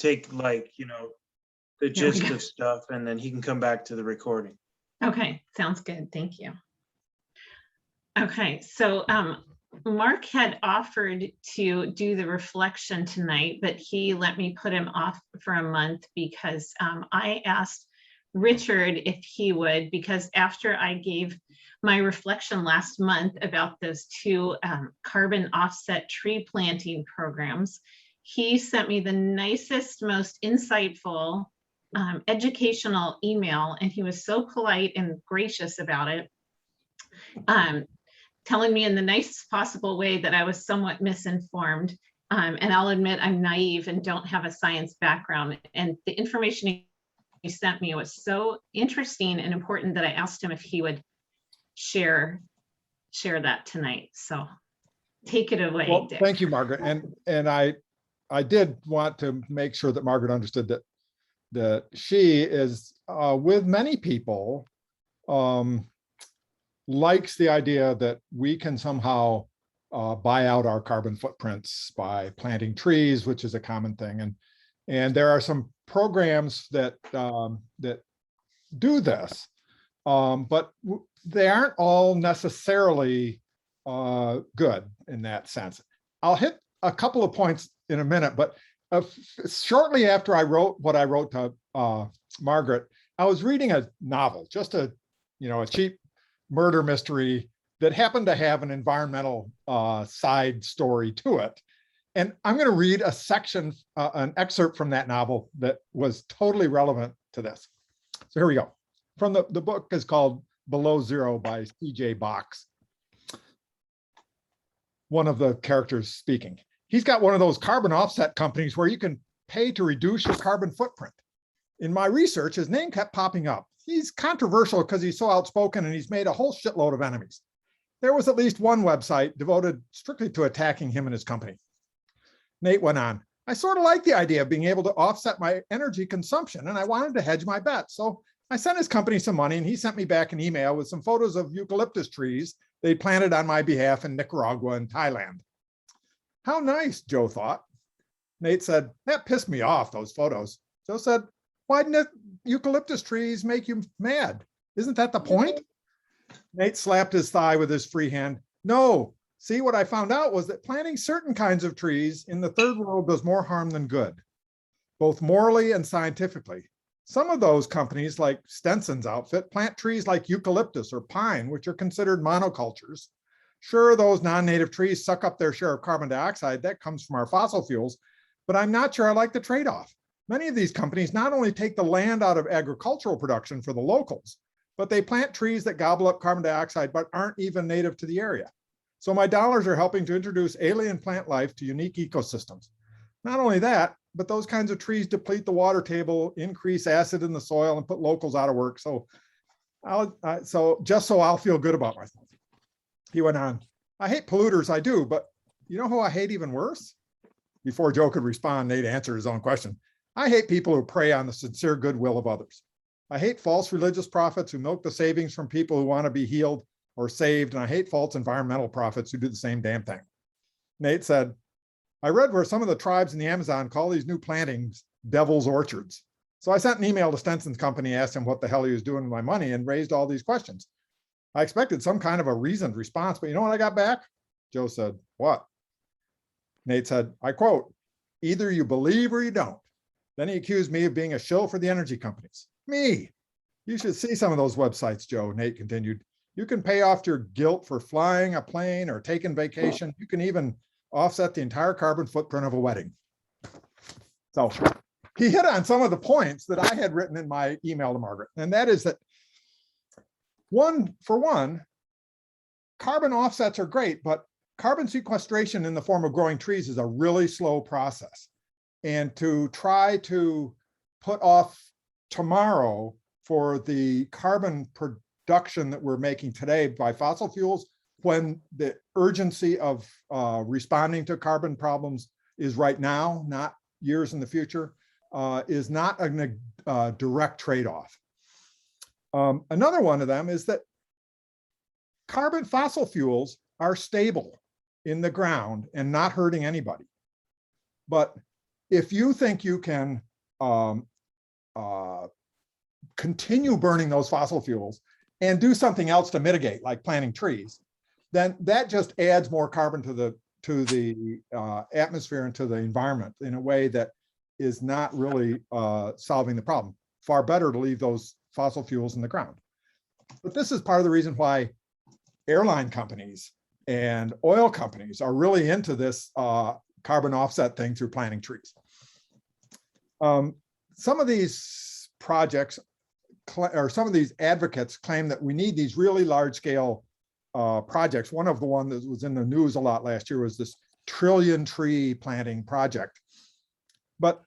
take like, the gist of stuff, and then he can come back to the recording. Okay, sounds good. Thank you. Okay, so Mark had offered to do the reflection tonight, but he let me put him off for a month because I asked Richard if he would, because after I gave my reflection last month about those 2 carbon offset tree planting programs, he sent me the nicest, most insightful, educational email, and he was so polite and gracious about it, telling me in the nicest possible way that I was somewhat misinformed. And I'll admit I'm naive and don't have a science background. And the information he sent me was so interesting and important that I asked him if he would share that tonight. So take it away, Well, Dick. thank you, Margaret. And I did want to make sure that Margaret understood that she is with many people, likes the idea that we can somehow buy out our carbon footprints by planting trees, which is a common thing. And there are some programs that do this, but they aren't all necessarily good in that sense. I'll hit a couple of points in a minute, but shortly after I wrote what I wrote to Margaret, I was reading a novel, just a cheap murder mystery that happened to have an environmental side story to it. And I'm going to read a section, an excerpt from that novel that was totally relevant to this. So here we go. From the book is called Below Zero by C.J. Box. One of the characters speaking. He's got one of those carbon offset companies where you can pay to reduce your carbon footprint. In my research, his name kept popping up. He's controversial because he's so outspoken and he's made a whole shitload of enemies. There was at least one website devoted strictly to attacking him and his company. Nate went on, I sort of like the idea of being able to offset my energy consumption, and I wanted to hedge my bet. So I sent his company some money, and he sent me back an email with some photos of eucalyptus trees they planted on my behalf in Nicaragua and Thailand. How nice, Joe thought. Nate said, that pissed me off, those photos. Joe said, why didn't eucalyptus trees make you mad? Isn't that the point? Nate slapped his thigh with his free hand. No, see, what I found out was that planting certain kinds of trees in the third world does more harm than good, both morally and scientifically. Some of those companies, like Stenson's outfit, plant trees like eucalyptus or pine, which are considered monocultures. Sure, those non-native trees suck up their share of carbon dioxide that comes from our fossil fuels, but I'm not sure I like the trade-off. Many of these companies not only take the land out of agricultural production for the locals, but they plant trees that gobble up carbon dioxide but aren't even native to the area. So my dollars are helping to introduce alien plant life to unique ecosystems. Not only that, but those kinds of trees deplete the water table, increase acid in the soil, and put locals out of work. So just so I'll feel good about myself. He went on, I hate polluters, I do, but you know who I hate even worse? Before Joe could respond, Nate answered his own question. I hate people who prey on the sincere goodwill of others. I hate false religious prophets who milk the savings from people who want to be healed or saved, and I hate false environmental prophets who do the same damn thing. Nate said, I read where some of the tribes in the Amazon call these new plantings devil's orchards. So I sent an email to Stenson's company, asked him what the hell he was doing with my money, and raised all these questions. I expected some kind of a reasoned response, but you know what I got back? Joe said, what? Nate said, I quote, either you believe or you don't. Then he accused me of being a shill for the energy companies. Me. You should see some of those websites, Joe, Nate continued. You can pay off your guilt for flying a plane or taking vacation. You can even offset the entire carbon footprint of a wedding. So he hit on some of the points that I had written in my email to Margaret. And that is that for one, carbon offsets are great, but carbon sequestration in the form of growing trees is a really slow process. And to try to put off tomorrow for the carbon production that we're making today by fossil fuels, when the urgency of responding to carbon problems is right now, not years in the future, is not a direct trade-off. Another one of them is that fossil fuels are stable in the ground and not hurting anybody. But if you think you can continue burning those fossil fuels and do something else to mitigate, like planting trees, then that just adds more carbon to the atmosphere and to the environment in a way that is not really solving the problem. Far better to leave those fossil fuels in the ground. But this is part of the reason why airline companies and oil companies are really into this carbon offset thing through planting trees. Some of these projects or some of these advocates claim that we need these really large scale projects. One of the ones that was in the news a lot last year was this 1 trillion tree planting project. But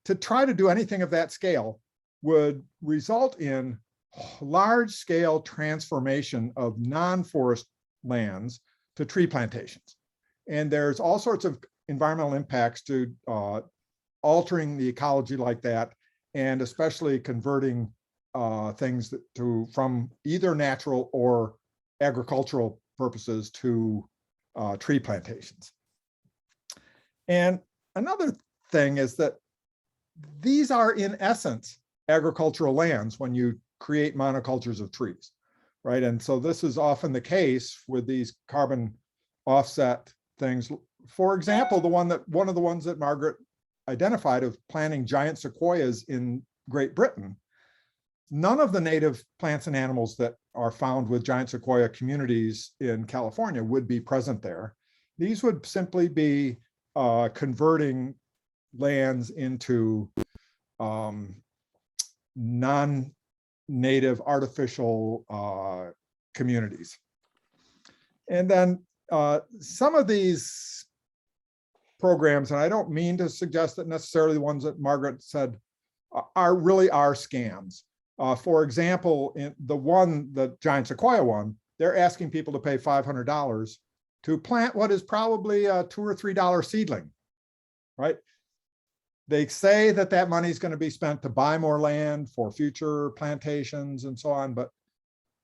to try to do anything of that scale would result in large scale transformation of non-forest lands to tree plantations. And there's all sorts of environmental impacts to altering the ecology like that, and especially converting things from either natural or agricultural purposes to tree plantations. And another thing is that these are in essence agricultural lands when you create monocultures of trees, right? And so this is often the case with these carbon offset things. For example, one of the ones that Margaret identified of planting giant sequoias in Great Britain. None of the native plants and animals that are found with giant sequoia communities in California would be present there. These would simply be converting lands into non-native artificial communities. And then some of these programs, and I don't mean to suggest that necessarily the ones that Margaret said are scams. For example, in the giant sequoia one, they're asking people to pay $500 to plant what is probably a $2 or $3 seedling, right? They say that money is going to be spent to buy more land for future plantations and so on, but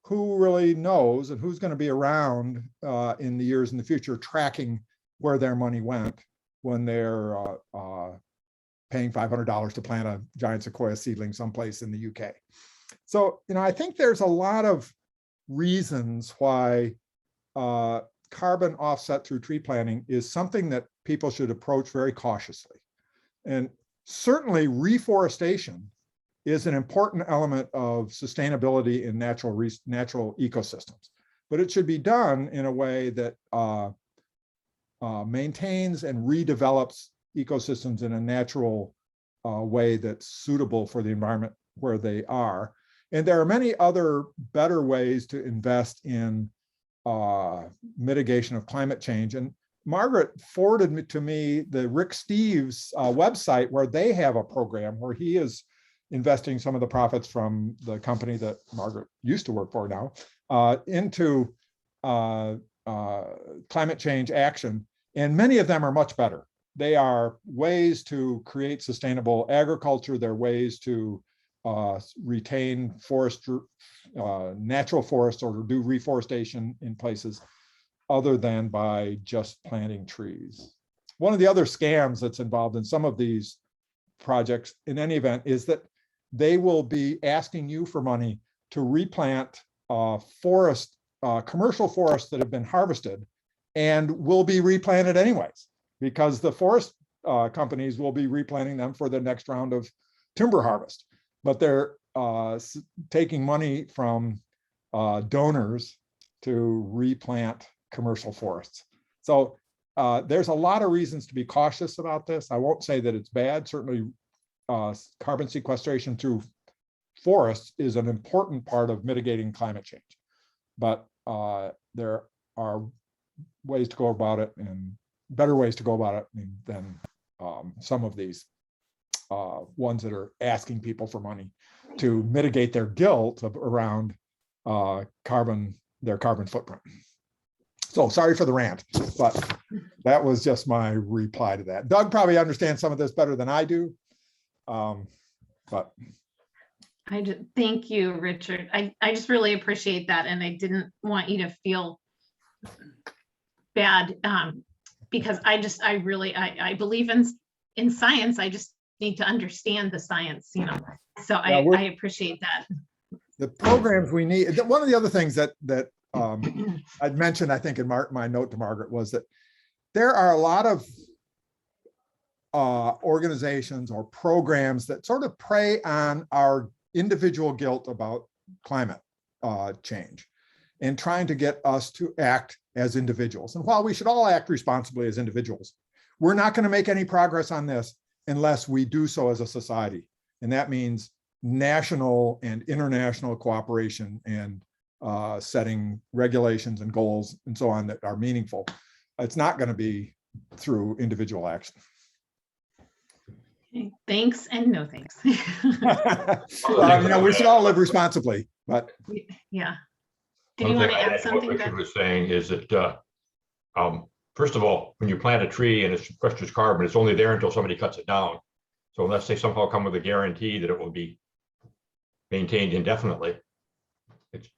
who really knows, and who's going to be around in the years in the future tracking where their money went when they're paying $500 to plant a giant sequoia seedling someplace in the UK. So, I think there's a lot of reasons why carbon offset through tree planting is something that people should approach very cautiously. And certainly reforestation is an important element of sustainability in natural ecosystems, but it should be done in a way that maintains and redevelops ecosystems in a natural way that's suitable for the environment where they are. And there are many other better ways to invest in mitigation of climate change. And Margaret forwarded to me the Rick Steves website, where they have a program where he is investing some of the profits from the company that Margaret used to work for now into climate change action. And many of them are much better. They are ways to create sustainable agriculture. They're ways to retain natural forests, or to do reforestation in places other than by just planting trees. One of the other scams that's involved in some of these projects, in any event, is that they will be asking you for money to replant commercial forests that have been harvested and will be replanted anyways, because the forest companies will be replanting them for the next round of timber harvest. But they're taking money from donors to replant commercial forests. So there's a lot of reasons to be cautious about this. I won't say that it's bad. Certainly carbon sequestration through forests is an important part of mitigating climate change. But there are ways to go about it, and better ways to go about it than some of these ones that are asking people for money to mitigate their guilt around their carbon footprint. So sorry for the rant, but that was just my reply to that. Doug probably understands some of this better than I do. But thank you, Richard. I just really appreciate that. And I didn't want you to feel bad because I believe in in science, I just need to understand the science, you know, so Yeah, I appreciate that. The programs we need, one of the other things that I'd mentioned, I think in my note to Margaret, was that there are a lot of organizations or programs that sort of prey on our individual guilt about climate change and trying to get us to act as individuals. And while we should all act responsibly as individuals, we're not going to make any progress on this unless we do so as a society. And that means national and international cooperation and setting regulations and goals and so on that are meaningful. It's not going to be through individual action. Okay, thanks and no thanks. Well, you know, we should all live responsibly, but Yeah. Did you want to add something? What Richard was saying is that, first of all, when you plant a tree and it sequesters carbon, it's only there until somebody cuts it down. So unless they somehow come with a guarantee that it will be maintained indefinitely, it's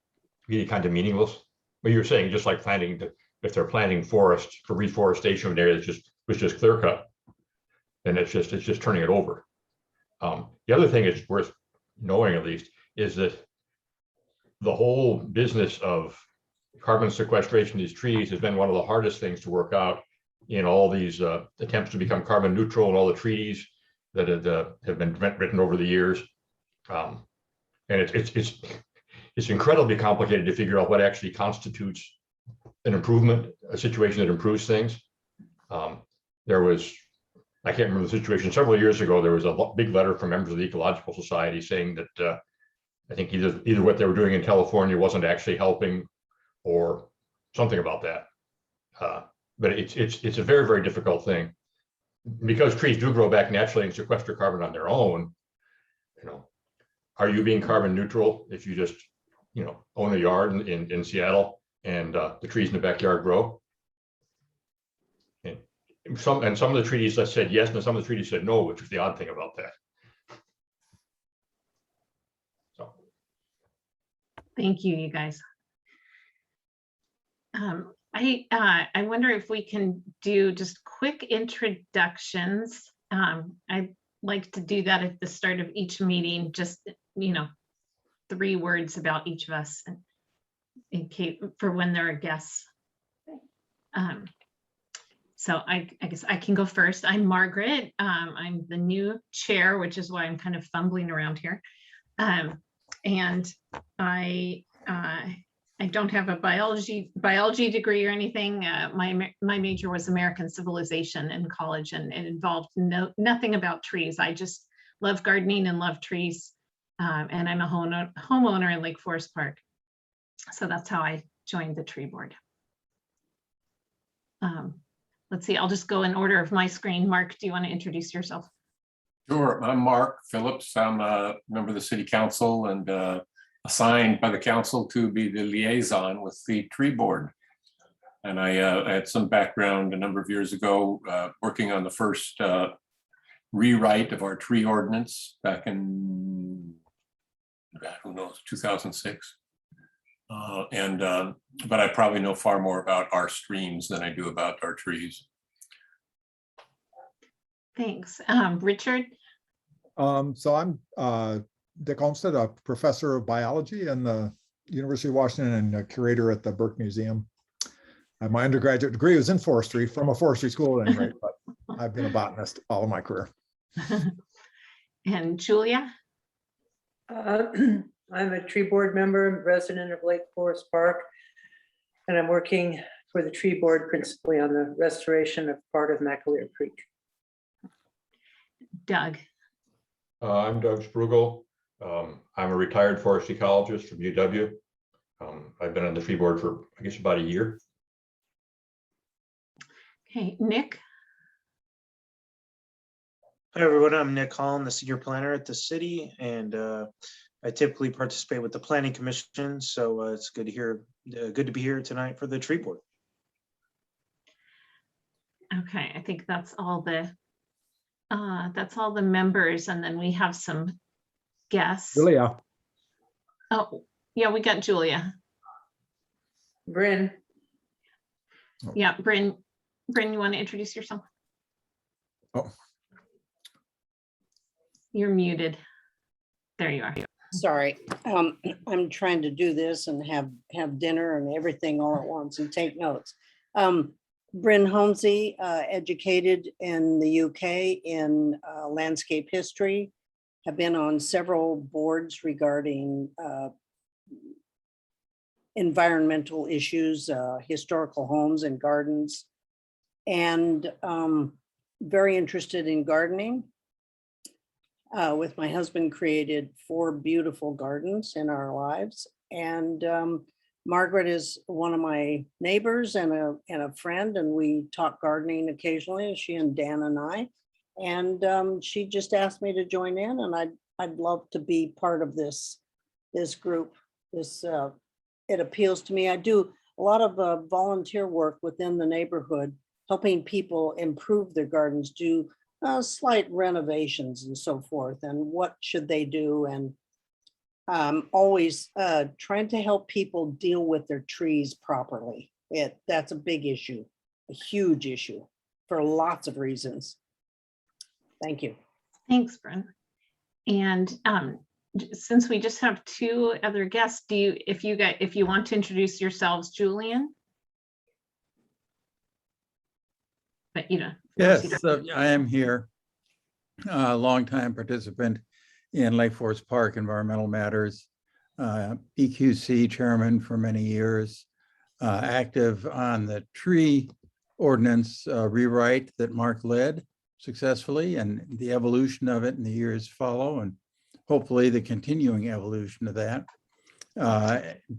really kind of meaningless. What you're saying, just like planting, if they're planting forest for reforestation of an area that was just clear cut, then it's just turning it over. The other thing is worth knowing, at least, is that the whole business of carbon sequestration of these trees has been one of the hardest things to work out in all these attempts to become carbon neutral and all the treaties that have been written over the years. And it's incredibly complicated to figure out what actually constitutes an improvement, a situation that improves things. There was, I can't remember the situation, several years ago, there was a big letter from members of the Ecological Society saying that I think either what they were doing in California wasn't actually helping or something about that. But it's a very, very difficult thing. Because trees do grow back naturally and sequester carbon on their own, you know, are you being carbon neutral if you just, you know, own a yard in Seattle and the trees in the backyard grow? And some of the treaties that said yes, and some of the treaties said no, which is the odd thing about that. So. Thank you, you guys. I wonder if we can do just quick introductions. I'd like to do that at the start of each meeting, just, you know, 3 words about each of us in case for when there are guests. So I guess I can go first. I'm Margaret. I'm the new chair, which is why I'm kind of fumbling around here. And I don't have a biology degree or anything. My major was American civilization in college, and it involved nothing about trees. I just love gardening and love trees. And I'm a homeowner in Lake Forest Park. So that's how I joined the tree board. Let's see, I'll just go in order of my screen. Mark, do you want to introduce yourself? Sure, I'm Mark Phillips. I'm a member of the city council and assigned by the council to be the liaison with the tree board. And I had some background a number of years ago working on the first rewrite of our tree ordinance back in, who knows, 2006. But I probably know far more about our streams than I do about our trees. Thanks. Richard? So I'm Dick Olmsted, a professor of biology in the University of Washington and a curator at the Burke Museum. My undergraduate degree was in forestry from a forestry school at any rate, but I've been a botanist all of my career. And Julia? I'm a tree board member, resident of Lake Forest Park, and I'm working for the tree board principally on the restoration of part of McAleer Creek. Doug? I'm Doug Sprugel. I'm a retired forest ecologist from UW. I've been on the tree board for, I guess, about a year. Okay, Nick? Hi, everyone. I'm Nick Holland, the senior planner at the city, and I typically participate with the planning commission. So it's good to be here tonight for the tree board. Okay, I think that's all the members, and then we have some guests. Julia. Oh, yeah, we got Julia. Bryn. Yeah, Bryn, you want to introduce yourself? Oh. You're muted. There you are. Sorry, I'm trying to do this and have dinner and everything all at once and take notes. Bryn Holmesy, educated in the UK in landscape history, have been on several boards regarding environmental issues, historical homes and gardens, and very interested in gardening. With my husband, created 4 beautiful gardens in our lives. And Margaret is one of my neighbors and a friend, and we talk gardening occasionally, she and Dan and I. And she just asked me to join in, and I'd love to be part of this group. It appeals to me. I do a lot of volunteer work within the neighborhood, helping people improve their gardens, do slight renovations and so forth, and what should they do, and always trying to help people deal with their trees properly. That's a big issue, a huge issue for lots of reasons. Thank you. Thanks, Bryn. And since we just have 2 other guests, if you want to introduce yourselves, Julian? But you know. Yes, I am here. Longtime participant in Lake Forest Park Environmental Matters, EQC chairman for many years, active on the tree ordinance rewrite that Mark led successfully, and the evolution of it in the years follow, and hopefully the continuing evolution of that.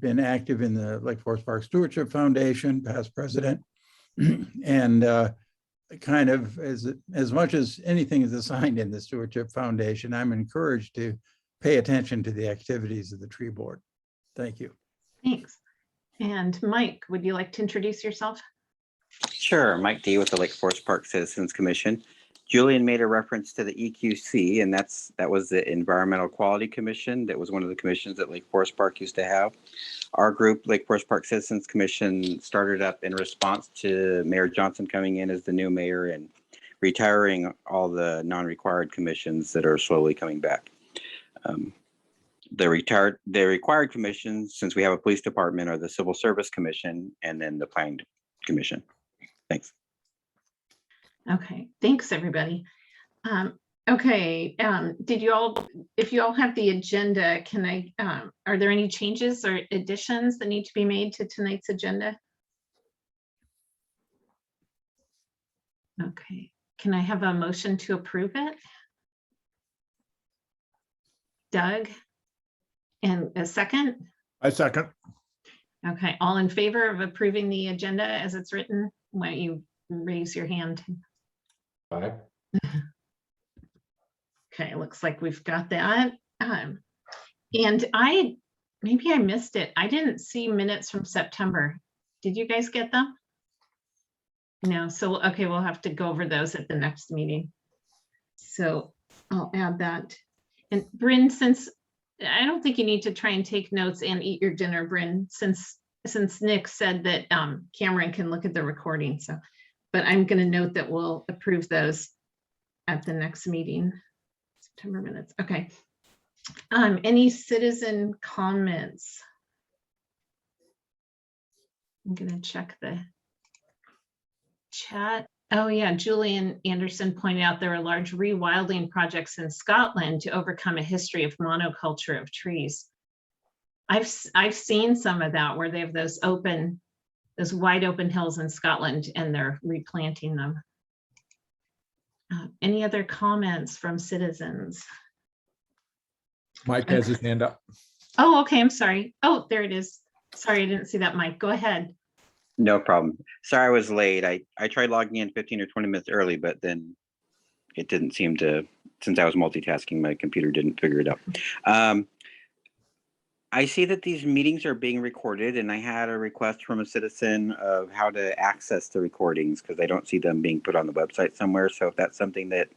Been active in the Lake Forest Park Stewardship Foundation, past president, and kind of as much as anything is assigned in the Stewardship Foundation, I'm encouraged to pay attention to the activities of the tree board. Thank you. Thanks. And Mike, would you like to introduce yourself? Sure, Mike D with the Lake Forest Park Citizens Commission. Julian made a reference to the EQC, and that was the Environmental Quality Commission. That was one of the commissions that Lake Forest Park used to have. Our group, Lake Forest Park Citizens Commission, started up in response to Mayor Johnson coming in as the new mayor and retiring all the non-required commissions that are slowly coming back. The required commissions, since we have a police department, are the Civil Service Commission and then the Planning Commission. Thanks. Okay, thanks, everybody. Okay, if you all have the agenda, are there any changes or additions that need to be made to tonight's agenda? Okay, can I have a motion to approve it? Doug? And a second? I second. Okay, all in favor of approving the agenda as it's written? Why don't you raise your hand? Aye. Okay, looks like we've got that. And maybe I missed it. I didn't see minutes from September. Did you guys get them? No, so, okay, we'll have to go over those at the next meeting. So I'll add that. And Bryn, since I don't think you need to try and take notes and eat your dinner, Bryn, since Nick said that Cameron can look at the recording. So, but I'm going to note that we'll approve those at the next meeting. September minutes. Okay. Any citizen comments? I'm going to check the chat. Oh yeah, Julian Anderson pointed out there are large rewilding projects in Scotland to overcome a history of monoculture of trees. I've seen some of that where they have those wide open hills in Scotland and they're replanting them. Any other comments from citizens? Mike has his hand up. Oh, okay, I'm sorry. Oh, there it is. Sorry, I didn't see that, Mike. Go ahead. No problem. Sorry I was late. I tried logging in 15 or 20 minutes early, but then it didn't seem to, since I was multitasking, my computer didn't figure it out. I see that these meetings are being recorded, and I had a request from a citizen of how to access the recordings because I don't see them being put on the website somewhere. So if that's something that's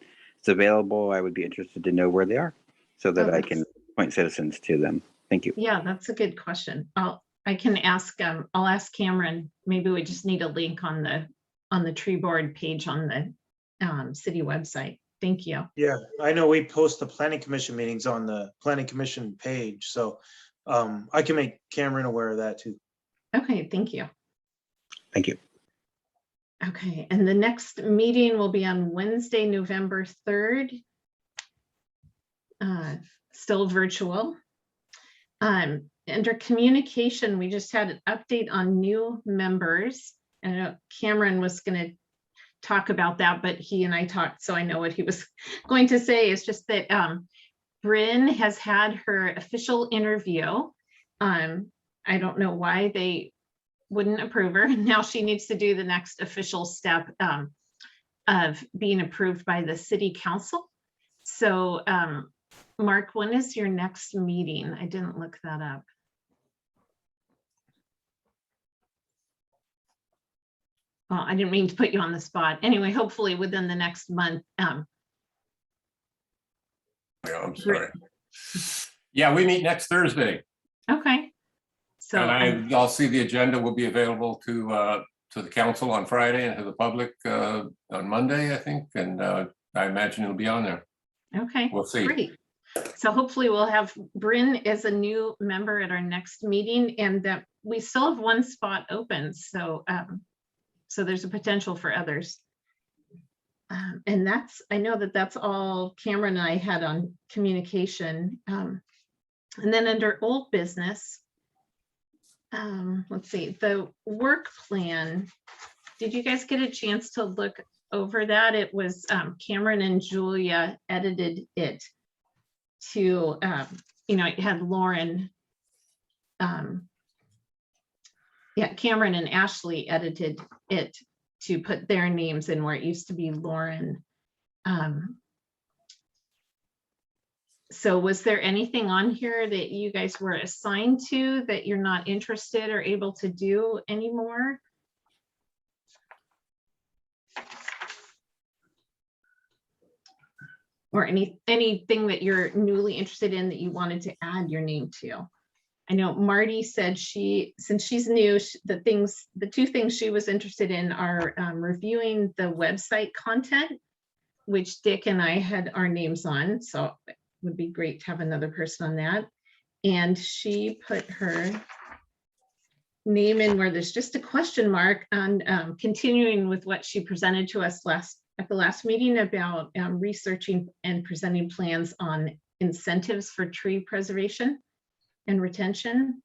available, I would be interested to know where they are so that I can point citizens to them. Thank you. Yeah, that's a good question. I can ask, I'll ask Cameron. Maybe we just need a link on the tree board page on the city website. Thank you. Yeah, I know we post the planning commission meetings on the planning commission page, so I can make Cameron aware of that too. Okay, thank you. Thank you. Okay, and the next meeting will be on Wednesday, November 3rd. Still virtual. Under communication, we just had an update on new members. And I know Cameron was going to talk about that, but he and I talked, so I know what he was going to say. It's just that Bryn has had her official interview. I don't know why they wouldn't approve her. Now she needs to do the next official step of being approved by the city council. So Mark, when is your next meeting? I didn't look that up. Well, I didn't mean to put you on the spot. Anyway, hopefully within the next month. Yeah, I'm sorry. Yeah, we meet next Thursday. Okay. So And I'll see the agenda will be available to the council on Friday and to the public on Monday, I think. And I imagine it'll be on there. okay, We'll see. great. So hopefully we'll have Bryn as a new member at our next meeting, and that we still have one spot open. So so there's a potential for others. And I know that's all Cameron and I had on communication. And then under old business, let's see, the work plan. Did you guys get a chance to look over that? It was Cameron and Julia edited it to, it had Lauren. Yeah, Cameron and Ashley edited it to put their names in where it used to be Lauren. So was there anything on here that you guys were assigned to that you're not interested or able to do anymore? Or anything that you're newly interested in that you wanted to add your name to? I know Marty said since she's new, the two things she was interested in are reviewing the website content, which Dick and I had our names on. So it would be great to have another person on that. And she put her name in where there's just a question mark on continuing with what she presented to us at the last meeting about researching and presenting plans on incentives for tree preservation and retention.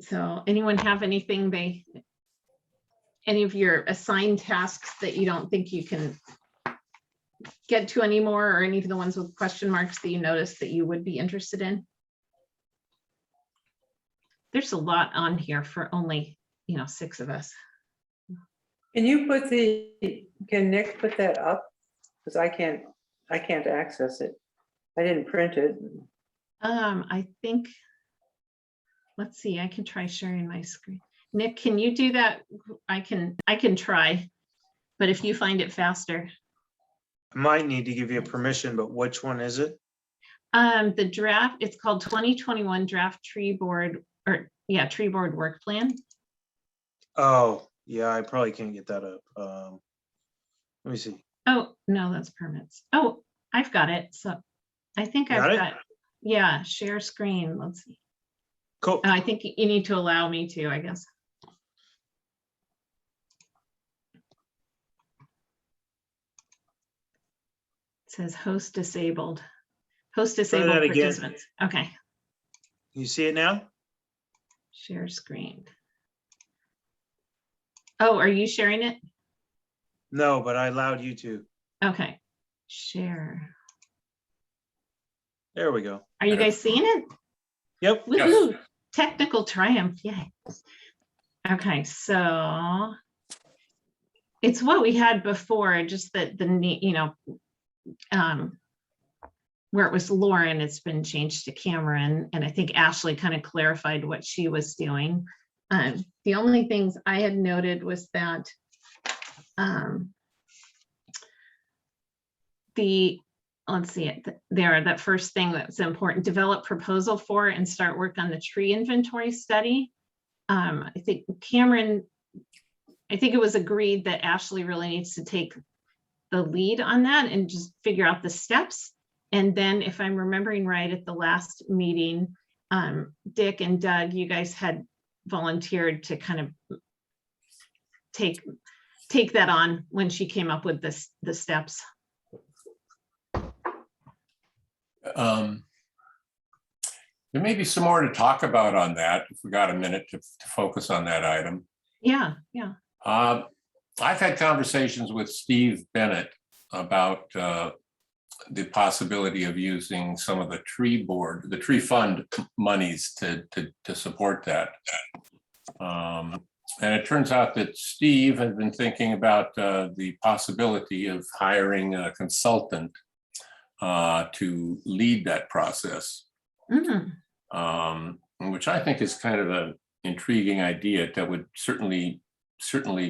So anyone have anything any of your assigned tasks that you don't think you can get to anymore, or any of the ones with question marks that you noticed that you would be interested in? There's a lot on here for only, 6 of us. Can Nick put that up? Because I can't access it. I didn't print it. I think, let's see, I can try sharing my screen. Nick, can you do that? I can try, but if you find it faster. I might need to give you permission, but which one is it? The draft, it's called 2021 Draft Tree Board, Tree Board Work Plan. Oh, yeah, I probably can't get that up. Let me see. Oh, no, that's permits. Oh, I've got it. So I think I've got, yeah, share screen. Let's see. Cool. I think you need to allow me to, I guess. It says host disabled. Host disabled participants. Okay. You see it now? Share screen. Oh, are you sharing it? No, but I allowed you to. Okay. Share. There we go. Are you guys seeing it? Yep. Woohoo! Yes. Technical triumph. Yay. Okay, so it's what we had before, just that where it was Lauren, it's been changed to Cameron, and I think Ashley kind of clarified what she was doing. The only things I had noted was that let's see it there, that first thing that's important, develop proposal for and start work on the tree inventory study. I think Cameron I think it was agreed that Ashley really needs to take the lead on that and just figure out the steps. And then if I'm remembering right, at the last meeting, Dick and Doug, you guys had volunteered to kind of take that on when she came up with the steps. There may be some more to talk about on that, if we got a minute to focus on that item. Yeah. I've had conversations with Steve Bennett about the possibility of using some of the tree fund monies to support that. And it turns out that Steve had been thinking about the possibility of hiring a consultant to lead that process. Which I think is kind of an intriguing idea that would certainly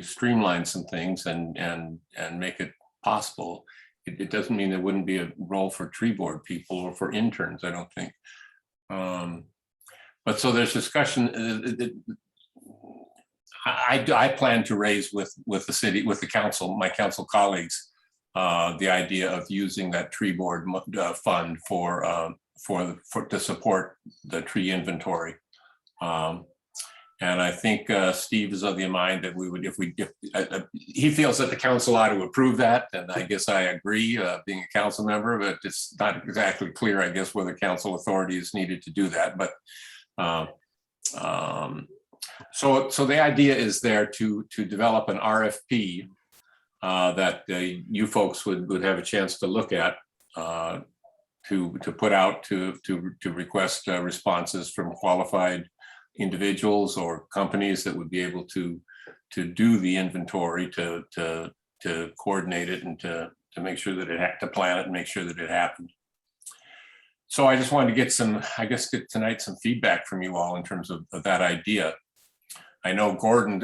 streamline some things and make it possible. It doesn't mean there wouldn't be a role for tree board people or for interns, I don't think. But so there's discussion. I plan to raise with the city, with the council, my council colleagues, the idea of using that tree board fund to support the tree inventory. And I think Steve is of the mind that we would, if he feels that the council ought to approve that, and I guess I agree, being a council member, but it's not exactly clear, I guess, whether council authority is needed to do that. But so the idea is there to develop an RFP that you folks would have a chance to look at, to put out to request responses from qualified individuals or companies that would be able to do the inventory, to coordinate it, and to make sure that to plan it and make sure that it happened. So I just wanted to get tonight some feedback from you all in terms of that idea. I know Gordon,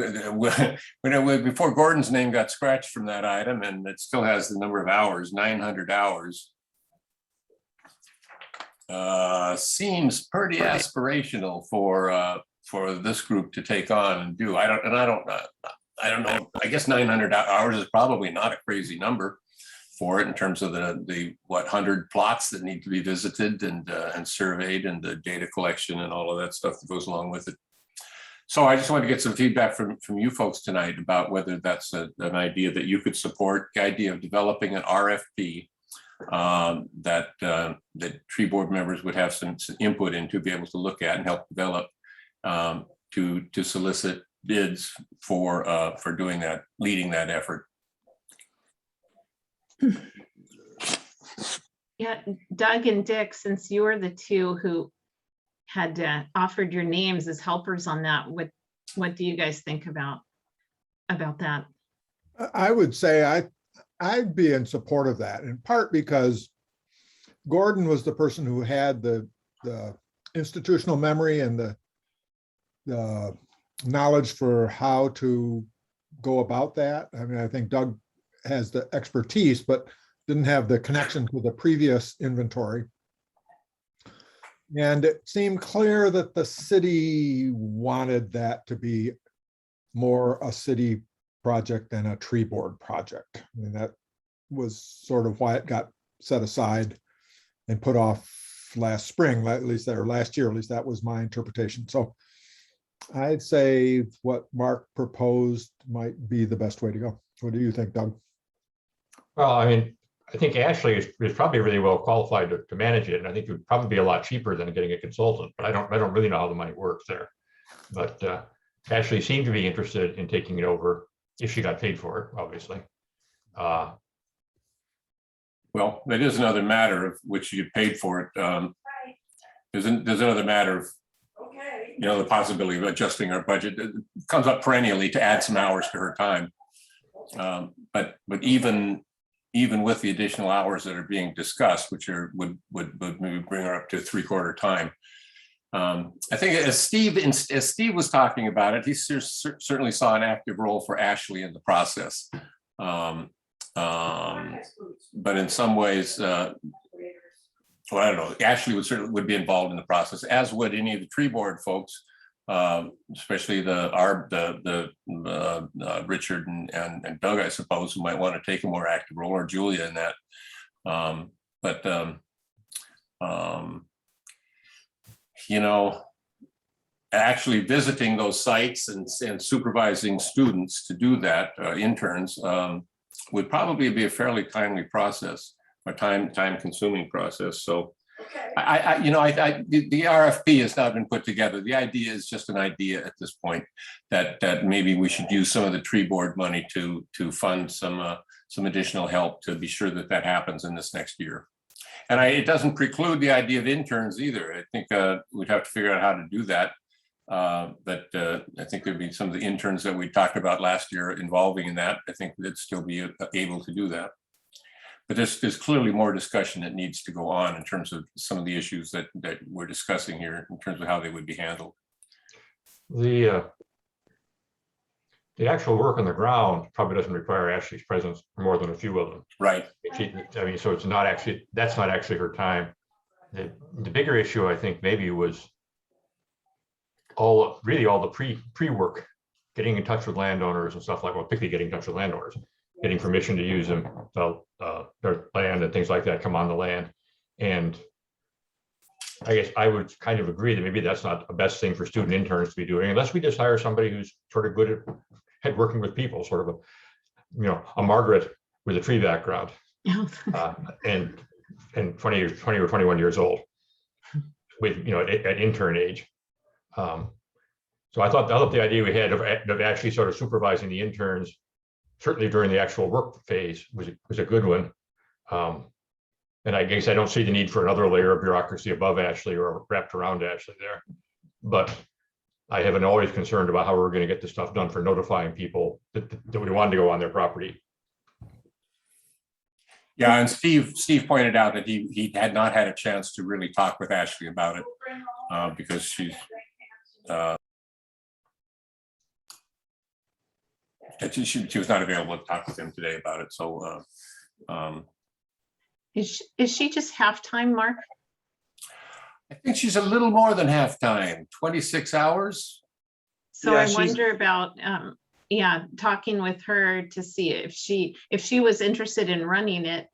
before Gordon's name got scratched from that item, and it still has the number of hours, 900 hours. Seems pretty aspirational for this group to take on and do. I don't know. I guess 900 hours is probably not a crazy number for it in terms of the 100 plots that need to be visited and surveyed, and the data collection and all of that stuff that goes along with it. So I just wanted to get some feedback from you folks tonight about whether that's an idea that you could support, the idea of developing an RFP that tree board members would have some input in to be able to look at and help develop, to solicit bids for doing that, leading that effort. Yeah, Doug and Dick, since you were the two who had offered your names as helpers on that, what do you guys think about that? I would say I'd be in support of that, in part because Gordon was the person who had the institutional memory and the knowledge for how to go about that. I mean, I think Doug has the expertise, but didn't have the connection to the previous inventory. And it seemed clear that the city wanted that to be more a city project than a tree board project. I mean, that was sort of why it got set aside and put off last spring, at least, or last year, at least that was my interpretation. So I'd say what Mark proposed might be the best way to go. What do you think, Doug? Well, I mean, I think Ashley is probably really well qualified to manage it, and I think it would probably be a lot cheaper than getting a consultant. But I don't really know how the money works there. But Ashley seemed to be interested in taking it over if she got paid for it, obviously. Well, that is another matter of which you get paid for it. There's another matter of, the possibility of adjusting our budget. It comes up perennially to add some hours to her time. But even with the additional hours that are being discussed, which would maybe bring her up to 3/4 time. I think as Steve was talking about it, he certainly saw an active role for Ashley in the process. But in some ways, well, I don't know, Ashley would be involved in the process, as would any of the tree board folks especially Richard and Doug, I suppose, who might want to take a more active role, or Julia in that. You know, actually visiting those sites and supervising students to do that, interns, would probably be a fairly timely process, a time-consuming process. So the RFP has not been put together. The idea is just an idea at this point, that maybe we should use some of the tree board money to fund some additional help to be sure that happens in this next year. And it doesn't preclude the idea of interns either. I think we'd have to figure out how to do that. But I think there'd be some of the interns that we talked about last year involving in that. I think they'd still be able to do that. But there's clearly more discussion that needs to go on in terms of some of the issues that we're discussing here in terms of how they would be handled. The actual work on the ground probably doesn't require Ashley's presence for more than a few of them. Right. I mean, so it's not actually, that's not actually her time. The bigger issue, I think, maybe was all the pre-work, getting in touch with landowners and stuff like, well, particularly getting in touch with landowners, getting permission to use them, their land and things like that come on the land. And I guess I would kind of agree that maybe that's not the best thing for student interns to be doing, unless we just hire somebody who's sort of good at working with people, sort of a Margaret with a tree background, and 20 or 21 years old, with at intern age. So I thought the idea we had of actually sort of supervising the interns, certainly during the actual work phase, was a good one. And I guess I don't see the need for another layer of bureaucracy above Ashley or wrapped around Ashley there. But I have been always concerned about how we're going to get this stuff done for notifying people that we wanted to go on their property. Yeah, and Steve pointed out that he had not had a chance to really talk with Ashley about it because she was not available to talk with him today about it. So Is she just half-time, Mark? I think she's a little more than half-time, 26 hours. So Yeah, I wonder about, talking with her to see if she was interested in running it,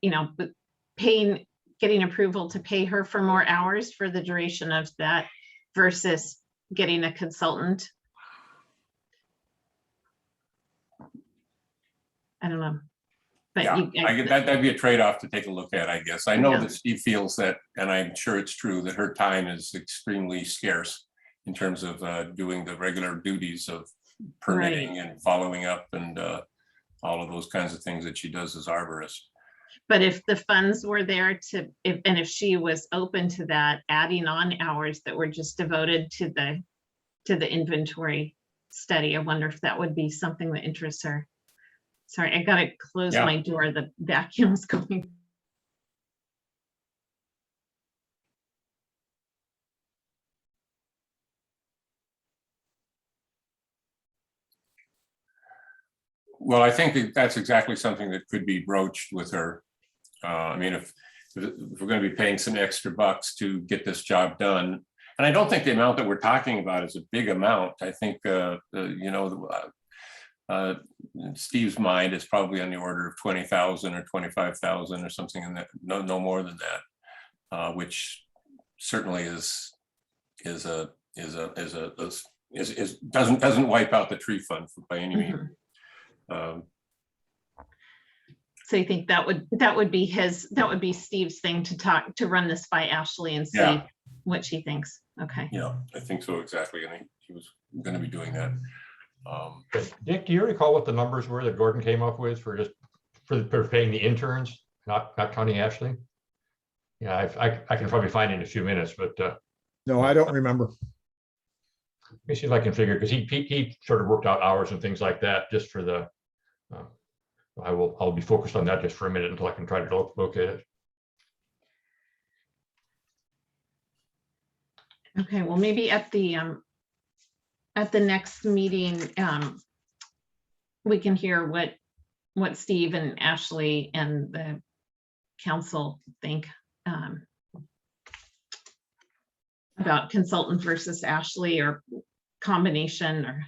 but getting approval to pay her for more hours for the duration of that versus getting a consultant. I don't know. But yeah, that'd be a trade-off to take a look at, I guess. I know Yeah. that Steve feels that, and I'm sure it's true, that her time is extremely scarce in terms of doing the regular duties of permitting and following up and all of those kinds of things that she does as arborist. But if the funds were there if she was open to that, adding on hours that were just devoted to the inventory study, I wonder if that would be something that interests her. Sorry, I gotta close my door. The vacuum's going. Well, I think that's exactly something that could be broached with her. I mean, if we're going to be paying some extra bucks to get this job done, and I don't think the amount that we're talking about is a big amount. I think, Steve's mind is probably on the order of 20,000 or 25,000 or something in that, no more than that, which certainly doesn't wipe out the tree fund by any means. So you think that would be Steve's thing to run this by Ashley and see what she thinks. Okay. Yeah, I think so, exactly. I think he was going to be doing that. Dick, do you recall what the numbers were that Gordon came up with for paying the interns, not counting Ashley? Yeah, I can probably find it in a few minutes, but No, I don't remember. let me see if I can figure, because he sort of worked out hours and things like that just for the. I'll be focused on that just for a minute until I can try to locate it. Okay, well, maybe at the next meeting, we can hear what Steve and Ashley and the council think. about consultant versus Ashley or combination or?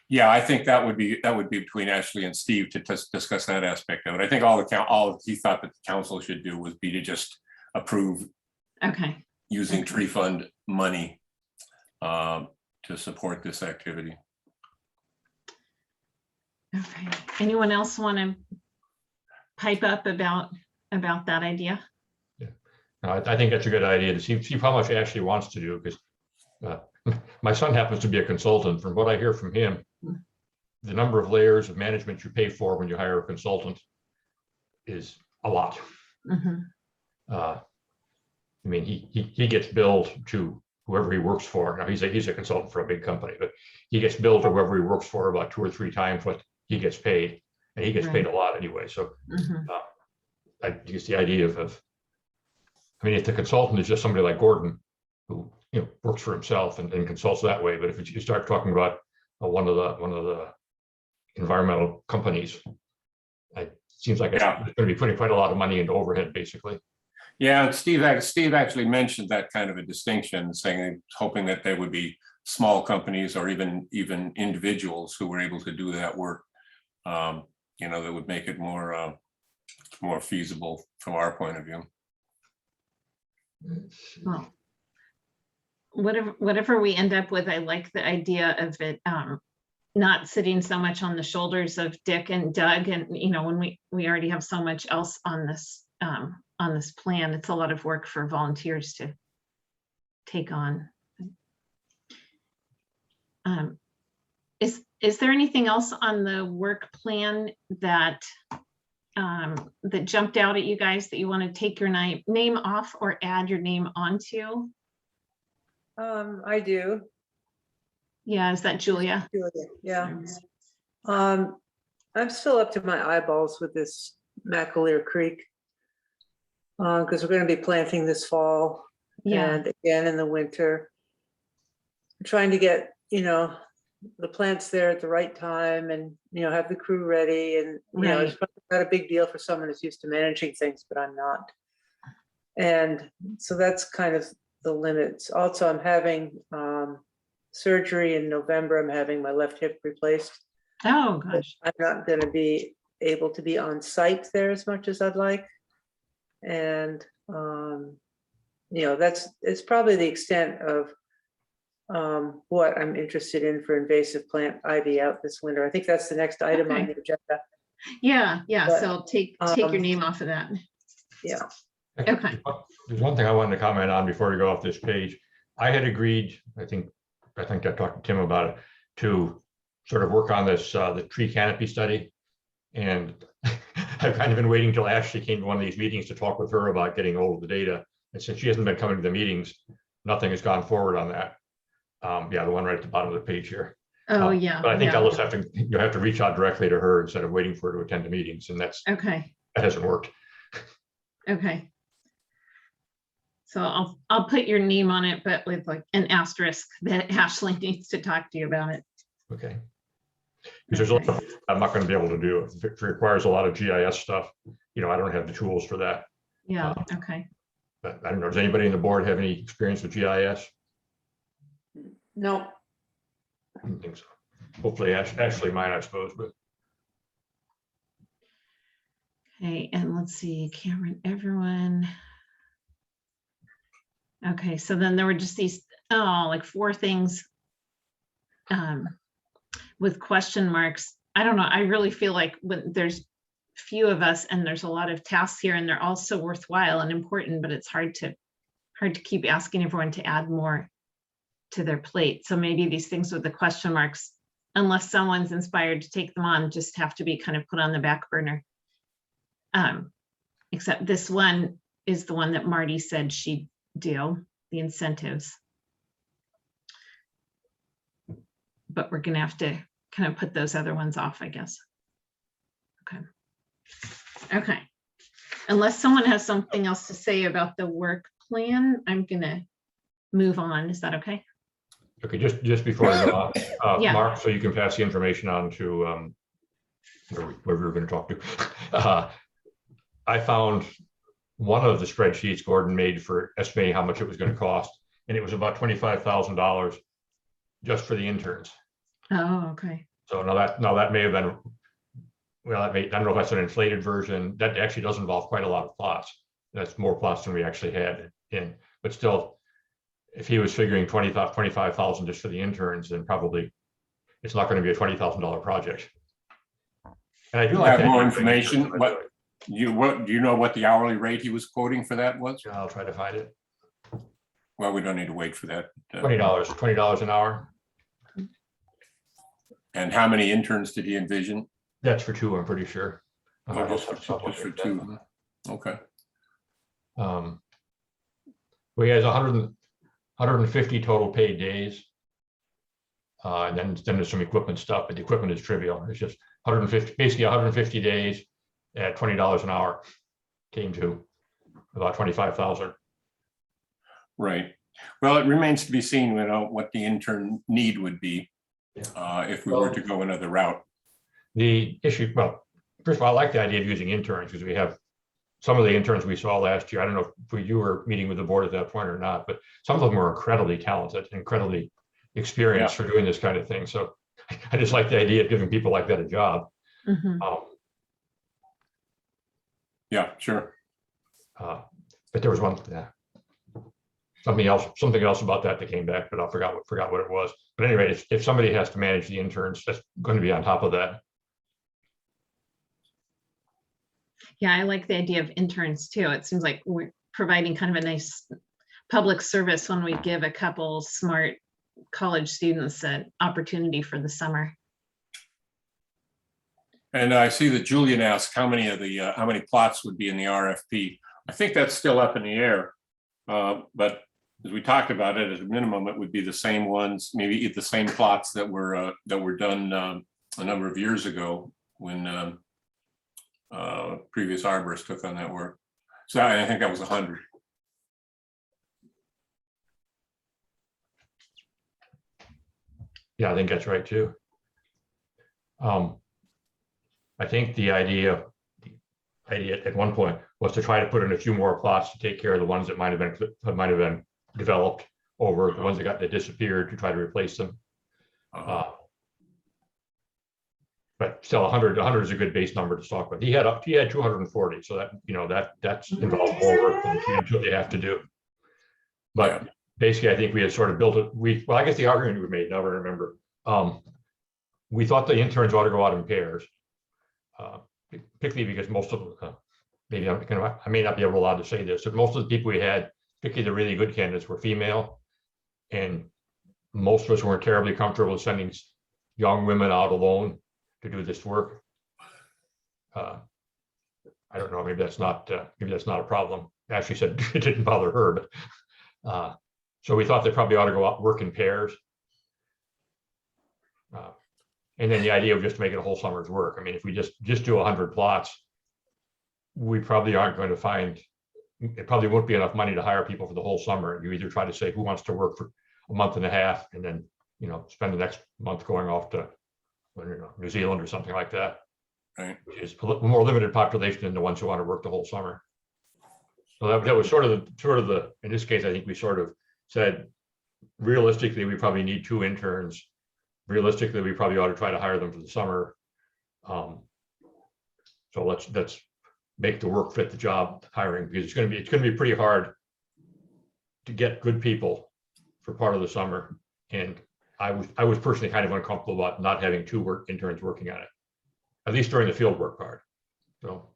Yeah, I think that would be between Ashley and Steve to discuss that aspect of it. I think all he thought that the council should do would be to just approve Okay, using Okay. tree fund money to support this activity. okay. Anyone else want to pipe up about that idea? I think that's a good idea to see how much Ashley wants to do, because my son happens to be a consultant. From what I hear from him, the number of layers of management you pay for when you hire a consultant is a lot. Mhm. I mean, he gets billed to whoever he works for. Now he's a consultant for a big company, but he gets billed to whoever he works for about 2 or 3 times what he gets paid, and he gets paid a lot anyway. So Mhm. I guess the idea of, I mean, if the consultant is just somebody like Gordon, who works for himself and consults that way, but if you start talking about one of the environmental companies, it seems like it's going to be putting quite a lot of money into overhead, basically. Yeah, Steve actually mentioned that kind of a distinction, saying, hoping that there would be small companies or even individuals who were able to do that work, that would make it more feasible from our point of view. Well, whatever we end up with, I like the idea of it not sitting so much on the shoulders of Dick and Doug, and when we already have so much else on this plan, it's a lot of work for volunteers to take on. Is there anything else on the work plan that jumped out at you guys that you want to take your name off or add your name onto? I do. Yeah, is that Julia? Yeah. I'm still up to my eyeballs with this McAleer Creek. Because we're going to be planting this fall and again in the winter. I'm trying to get, the plants there at the right time and, have the crew ready. And, it's probably not a big deal for someone who's used to managing things, but I'm not. And so that's kind of the limits. Also, I'm having surgery in November. I'm having my left hip replaced. Oh, gosh. I'm not going to be able to be on site there as much as I'd like. And, it's probably the extent of what I'm interested in for invasive plant ivy out this winter. I think that's the next item on the agenda. Yeah. But, So take your name off of that. Yeah. Okay. There's one thing I wanted to comment on before we go off this page. I had agreed, I think I talked to Tim about it, to sort of work on this, the tree canopy study. And I've kind of been waiting until Ashley came to one of these meetings to talk with her about getting hold of the data. And since she hasn't been coming to the meetings, nothing has gone forward on that. The one right at the bottom of the page here. Oh, yeah. But I think I'll just have to reach out directly to her instead of waiting for her to attend the meetings. And that hasn't worked. Okay. So I'll put your name on it, but with like an asterisk that Ashley needs to talk to you about it. Okay. Because there's a lot I'm not going to be able to do. It requires a lot of GIS stuff. I don't have the tools for that. Yeah. Okay. But I don't know. Does anybody in the board have any experience with GIS? No. I don't think so. Hopefully Ashley might, I suppose, but. Okay, and let's see, Cameron, everyone. Okay, so then there were just these, like 4 things with question marks. I don't know, I really feel like when there's few of us and there's a lot of tasks here and they're all so worthwhile and important, but it's hard to keep asking everyone to add more to their plate. So maybe these things with the question marks, unless someone's inspired to take them on, just have to be kind of put on the back burner. Except this one is the one that Marty said she'd do, the incentives. But we're gonna have to kind of put those other ones off, I guess. Okay. Unless someone has something else to say about the work plan, I'm gonna move on. Is that okay? Okay, just before I go on, Yeah. Mark, so you can pass the information on to whoever you're going to talk to. I found one of the spreadsheets Gordon made for estimating how much it was going to cost, and it was about $25,000 just for the interns. Oh, okay. So now that may have been, well, I don't know if that's an inflated version. That actually does involve quite a lot of plots. That's more plots than we actually had in, but still, if he was figuring 25,000 just for the interns, then probably it's not going to be a $20,000 project. And I do like have that more you- information. What do you know what the hourly rate he was quoting for that was? I'll try to find it. Well, we don't need to wait for that. $20 an hour. And how many interns did he envision? That's for two, I'm pretty sure. Oh, just for two. Okay. Well, he has 150 total paid days. And then there's some equipment stuff, but the equipment is trivial. It's just 150, basically 150 days at $20 an hour came to about 25,000. Right. Well, it remains to be seen, you know, what the intern need would be if we were to go another route. The issue, well, first of all, I like the idea of using interns because we have some of the interns we saw last year. I don't know if you were meeting with the board at that point or not, but some of them were incredibly talented, incredibly experienced for doing this kind of thing. So I just like the idea of giving people like that a job. Mhm. Yeah, sure. But there was one, something else about that came back, but I forgot what it was. But anyway, if somebody has to manage the interns, that's going to be on top of that. Yeah, I like the idea of interns too. It seems like we're providing kind of a nice public service when we give a couple smart college students an opportunity for the summer. And I see that Julian asked how many plots would be in the RFP. I think that's still up in the air. But as we talked about it, at a minimum, it would be the same ones, maybe the same plots that were done a number of years ago when previous arborists took on that work. So I think that was 100. Yeah, I think that's right too. I think the idea at one point was to try to put in a few more plots to take care of the ones that might have been developed over the ones that disappeared, to try to replace them. But still 100 is a good base number to talk about. He had 240, so that that's involved more work than they have to do. But basically, I think we had sort of built it. Well, I guess the argument we made, now I remember, we thought the interns ought to go out in pairs, particularly because most of them, maybe I may not be allowed to say this, but most of the people we had, particularly the really good candidates, were female, and most of us weren't terribly comfortable with sending young women out alone to do this work. I don't know, maybe that's not a problem. Ashley said it didn't bother her, but so we thought they probably ought to go out and work in pairs. And then the idea of just making a whole summer's work. I mean, if we just do 100 plots, we probably aren't going to find, it probably won't be enough money to hire people for the whole summer. You either try to say who wants to work for a month and a half, and then, spend the next month going off to New Zealand or something like that. Right. Which is a more limited population than the ones who want to work the whole summer. So that was sort of the, in this case, I think we sort of said, realistically, we probably need 2 interns. Realistically, we probably ought to try to hire them for the summer. So let's make the work fit the job hiring, because it's going to be pretty hard to get good people for part of the summer. And I was personally kind of uncomfortable about not having 2 interns working on it, at least during the field work part. So.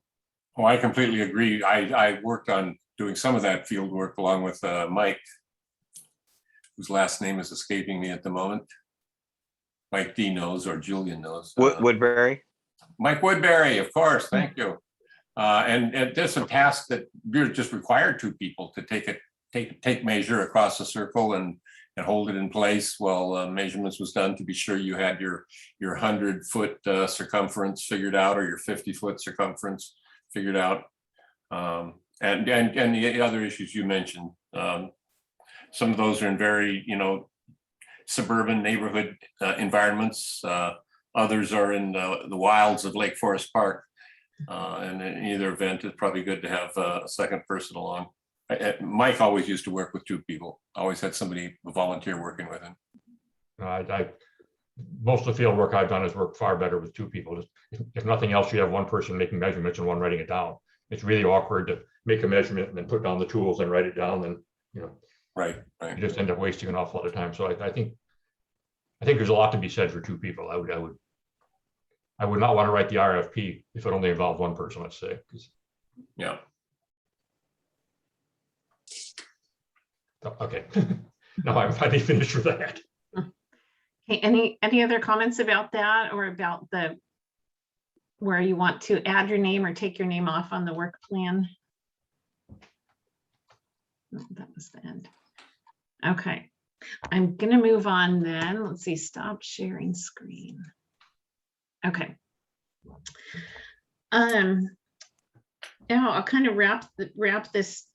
Oh, I completely agree. I worked on doing some of that field work along with Mike, whose last name is escaping me at the moment. Mike D knows, or Julian knows. Woodbury. Mike Woodbury, of course. Thank you. And there's some tasks that you're just required 2 people to take measure across the circle and hold it in place while measurements was done, to be sure you had your 100-foot circumference figured out, or your 50-foot circumference figured out, and the other issues you mentioned. Some of those are in very suburban neighborhood environments. Others are in the wilds of Lake Forest Park. And in either event, it's probably good to have a second person along. Mike always used to work with two people, always had somebody, a volunteer working with him. Most of the field work I've done has worked far better with two people. Just, if nothing else, you have one person making measurements and one writing it down. It's really awkward to make a measurement and then put down the tools and write it down, and Right. you just end up wasting an awful lot of time. So I think there's a lot to be said for two people. I would not want to write the RFP if it only involved one person, let's say. Yeah. Okay. No, I'm finally finished with that. Okay, any other comments about that, or about where you want to add your name or take your name off on the work plan? No, that was the end. Okay, I'm gonna move on then. Let's see, stop sharing screen. Okay. Now I'll kind of wrap this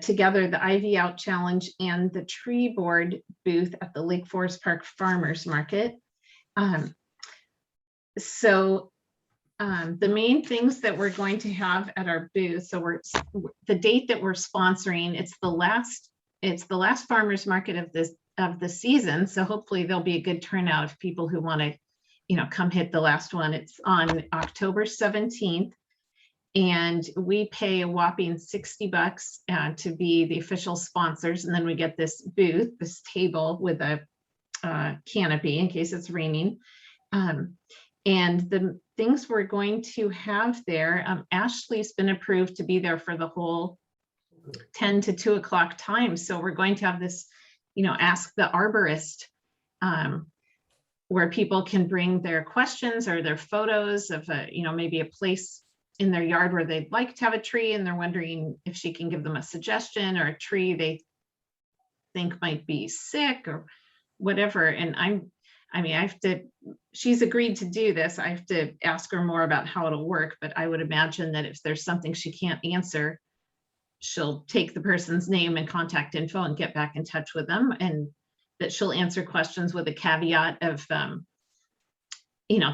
together, the Ivy Out Challenge and the tree board booth at the Lake Forest Park Farmers Market. The main things that we're going to have at our booth, so the date that we're sponsoring, it's the last farmers market of the season, so hopefully there'll be a good turnout of people who want to come hit the last one. It's on October 17th. And we pay a whopping $60 to be the official sponsors. And then we get this booth, this table with a canopy in case it's raining. And the things we're going to have there, Ashley's been approved to be there for the whole 10 to 2 o'clock time. So we're going to have this, ask the arborist, where people can bring their questions or their photos of, maybe a place in their yard where they'd like to have a tree, and they're wondering if she can give them a suggestion or a tree they think might be sick or whatever. And she's agreed to do this. I have to ask her more about how it'll work, but I would imagine that if there's something she can't answer, she'll take the person's name and contact info and get back in touch with them, and that she'll answer questions with a caveat of,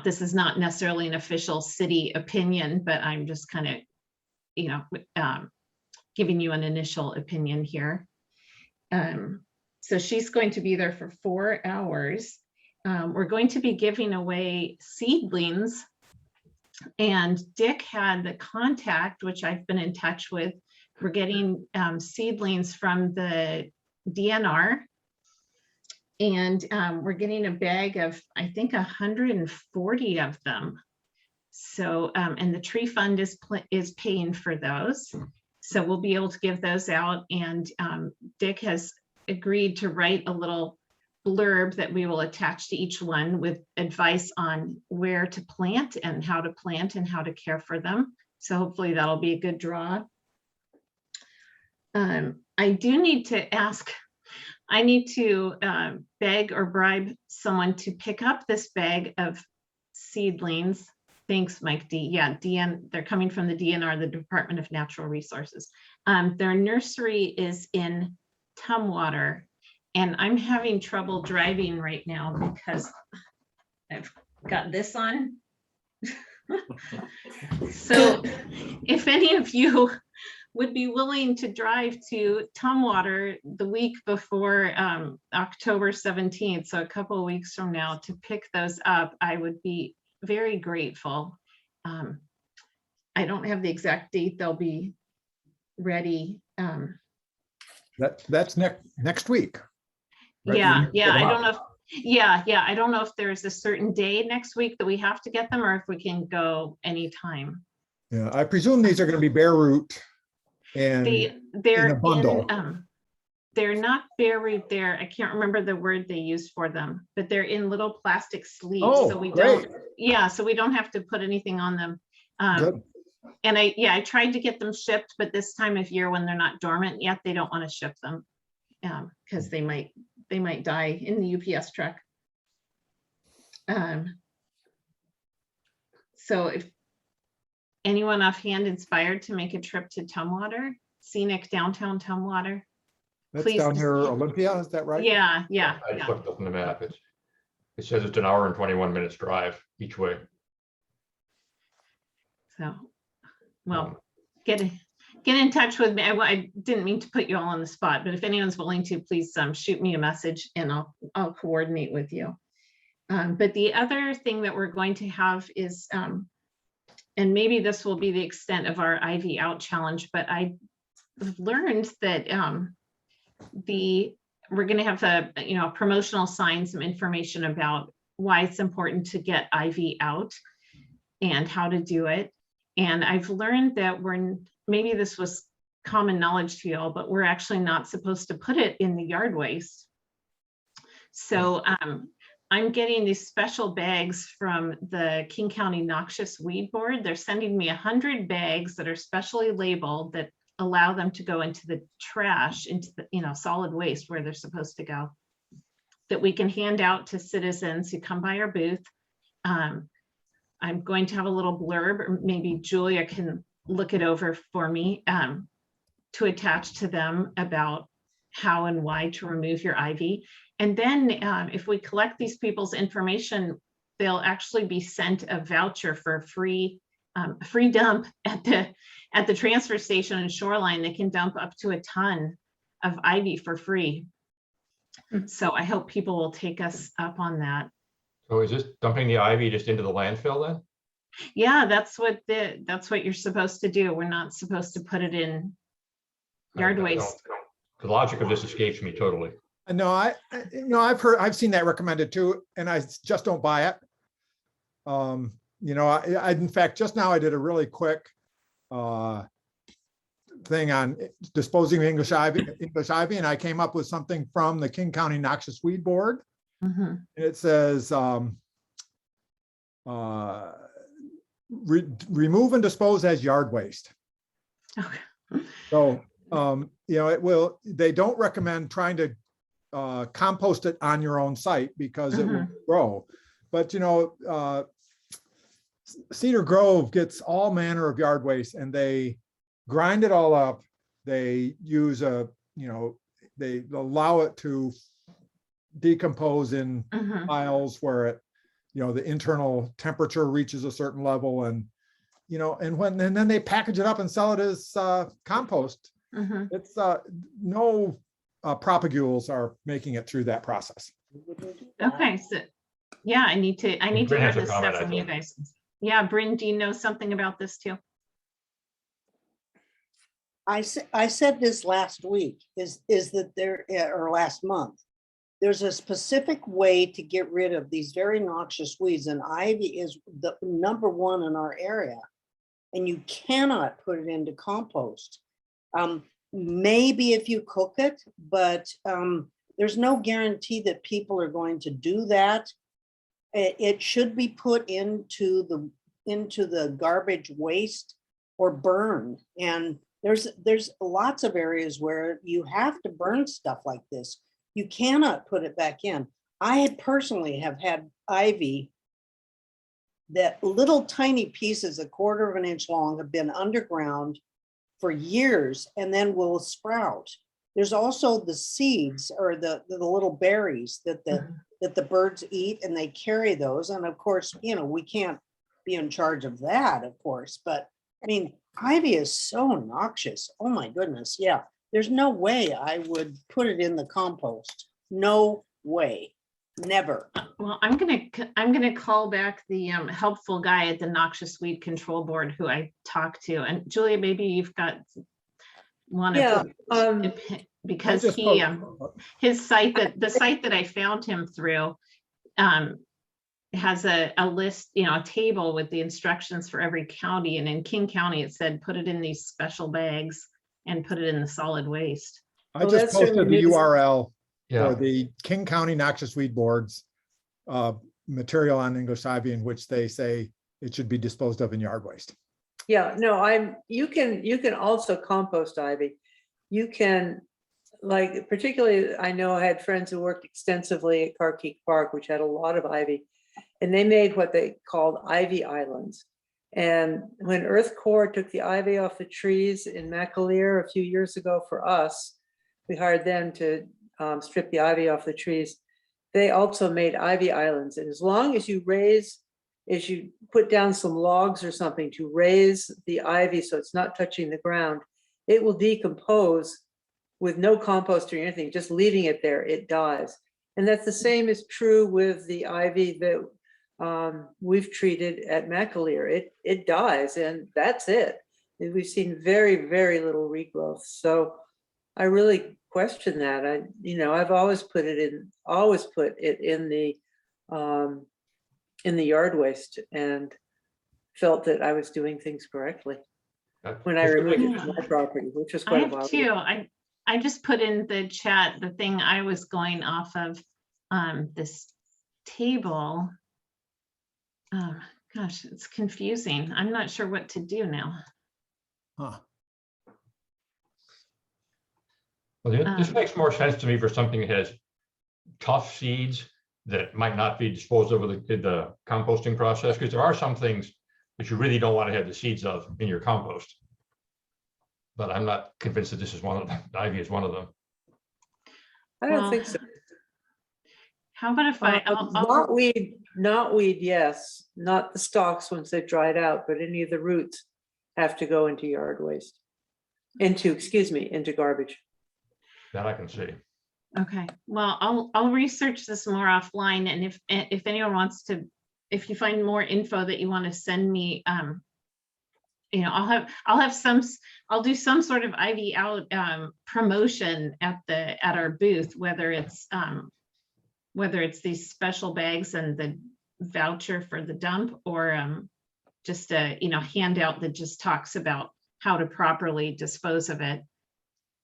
this is not necessarily an official city opinion, but I'm just kind of, giving you an initial opinion here. So she's going to be there for 4 hours. We're going to be giving away seedlings, and Dick had the contact, which I've been in touch with. We're getting seedlings from the DNR. And we're getting a bag of, I think, 140 of them. So, and the tree fund is paying for those. So we'll be able to give those out. And Dick has agreed to write a little blurb that we will attach to each one with advice on where to plant and how to care for them. So hopefully that'll be a good draw. I do need to ask, I need to beg or bribe someone to pick up this bag of seedlings. Thanks, Mike D. Yeah, they're coming from the DNR, the Department of Natural Resources. Their nursery is in Tumwater, and I'm having trouble driving right now because I've got this on. So if any of you would be willing to drive to Tumwater the week before October 17th, so a couple of weeks from now, to pick those up, I would be very grateful. I don't have the exact date they'll be ready. That's next week. Right? Yeah, I don't know if, I don't know if there's a certain day next week that we have to get them, or if we can go anytime. Yeah, I presume these are going to be bare root. And they're in a bundle. They're not bare root there. I can't remember the word they used for them, but they're in little plastic sleeves. Oh, so we great. so we don't have to put anything on them. Good. And I tried to get them shipped, but this time of year when they're not dormant yet, they don't want to ship them because they might die in the UPS truck. So if anyone offhand inspired to make a trip to Tumwater, scenic downtown Tumwater? That's Please. down here, Olympia, is that right? Yeah. I just looked up on the map. It says it's an hour and 21 minutes drive each way. So well, get in touch with me. I didn't mean to put you all on the spot, but if anyone's willing to, please shoot me a message and I'll coordinate with you. But the other thing that we're going to have is, and maybe this will be the extent of our Ivy Out challenge, but I learned that we're going to have a promotional sign, some information about why it's important to get Ivy out and how to do it. And I've learned that maybe this was common knowledge to you all, but we're actually not supposed to put it in the yard waste. So I'm getting these special bags from the King County Noxious Weed Board. They're sending me 100 bags that are specially labeled that allow them to go into the trash, into the solid waste where they're supposed to go, that we can hand out to citizens who come by our booth. I'm going to have a little blurb, or maybe Julia can look it over for me, to attach to them about how and why to remove your ivy. And then if we collect these people's information, they'll actually be sent a voucher for a free dump at the transfer station and Shoreline. They can dump up to a ton of ivy for free. So I hope people will take us up on that. So is this dumping the ivy just into the landfill then? Yeah, that's what you're supposed to do. We're not supposed to put it in yard waste. The logic of this escapes me totally. No, I've seen that recommended too, and I just don't buy it. I in fact, just now I did a really quick thing on disposing of English ivy, and I came up with something from the King County Noxious Weed Board. Mm-hmm. And it says, remove and dispose as yard waste. Okay. So, they don't recommend trying to compost it on your own site because it will grow. But, Cedar Grove gets all manner of yard waste and they grind it all up. They use they allow it to decompose in piles where it, the internal temperature reaches a certain level, and then they package it up and sell it as compost. It's no propagules are making it through that process. Okay, so yeah, I need to hear has a this comment, stuff I from you think. guys. Yeah, Bryn, do you know something about this too? I said this last week, is that or last month, there's a specific way to get rid of these very noxious weeds, and ivy is the number one in our area. And you cannot put it into compost. Maybe if you cook it, but there's no guarantee that people are going to do that. It should be put into the garbage waste or burn. And there's lots of areas where you have to burn stuff like this. You cannot put it back in. I personally have had ivy that little tiny pieces, 1/4 of an inch long, have been underground for years and then will sprout. There's also the seeds or the little berries that the birds eat, and they carry those. And of course, we can't be in charge of that, of course, but I mean, ivy is so noxious. Oh my goodness. Yeah. There's no way I would put it in the compost. No way. Never. Well, I'm gonna call back the helpful guy at the Noxious Weed Control Board who I talked to. And Julia, maybe you've got one of because he his site, the site that I found him through has a list, a table with the instructions for every county. And in King County, it said put it in these special bags and put it in the solid waste. I just posted the URL Yeah. for the King County Noxious Weed Board's material on English ivy, in which they say it should be disposed of in yard waste. Yeah, no, you can also compost ivy. You can, like, particularly, I know I had friends who worked extensively at Carkeek Park, which had a lot of ivy, and they made what they called ivy islands. And when Earth Corps took the ivy off the trees in McAleer a few years ago for us, we hired them to strip the ivy off the trees. They also made ivy islands. And as long as you raise is you put down some logs or something to raise the ivy so it's not touching the ground. It will decompose with no compost or anything, just leaving it there, it dies. And that's the same is true with the ivy that we've treated at McAleer. It dies and that's it. And we've seen very, very little regrowth. So I really question that. I've always put it in the yard waste and felt that I was doing things correctly when I removed it from my property, which was I quite a have while two. ago. I just put in the chat the thing I was going off of, this table. Gosh, it's confusing. I'm not sure what to do now. Huh. Well, this makes more sense to me for something that has tough seeds that might not be disposed of in the composting process, because there are some things that you really don't want to have the seeds of in your compost. But I'm not convinced that this is one of them. Ivy is one of them. I don't Well, think so. How about if I, Not weed, yes, not the stalks once they've dried out, but any of the roots have to go into yard waste. Into garbage. That I can see. okay, well, I'll research this more offline, and if anyone wants to, if you find more info that you want to send me, I'll do some sort of Ivy out promotion at our booth, whether it's these special bags and the voucher for the dump, or just a handout that just talks about how to properly dispose of it.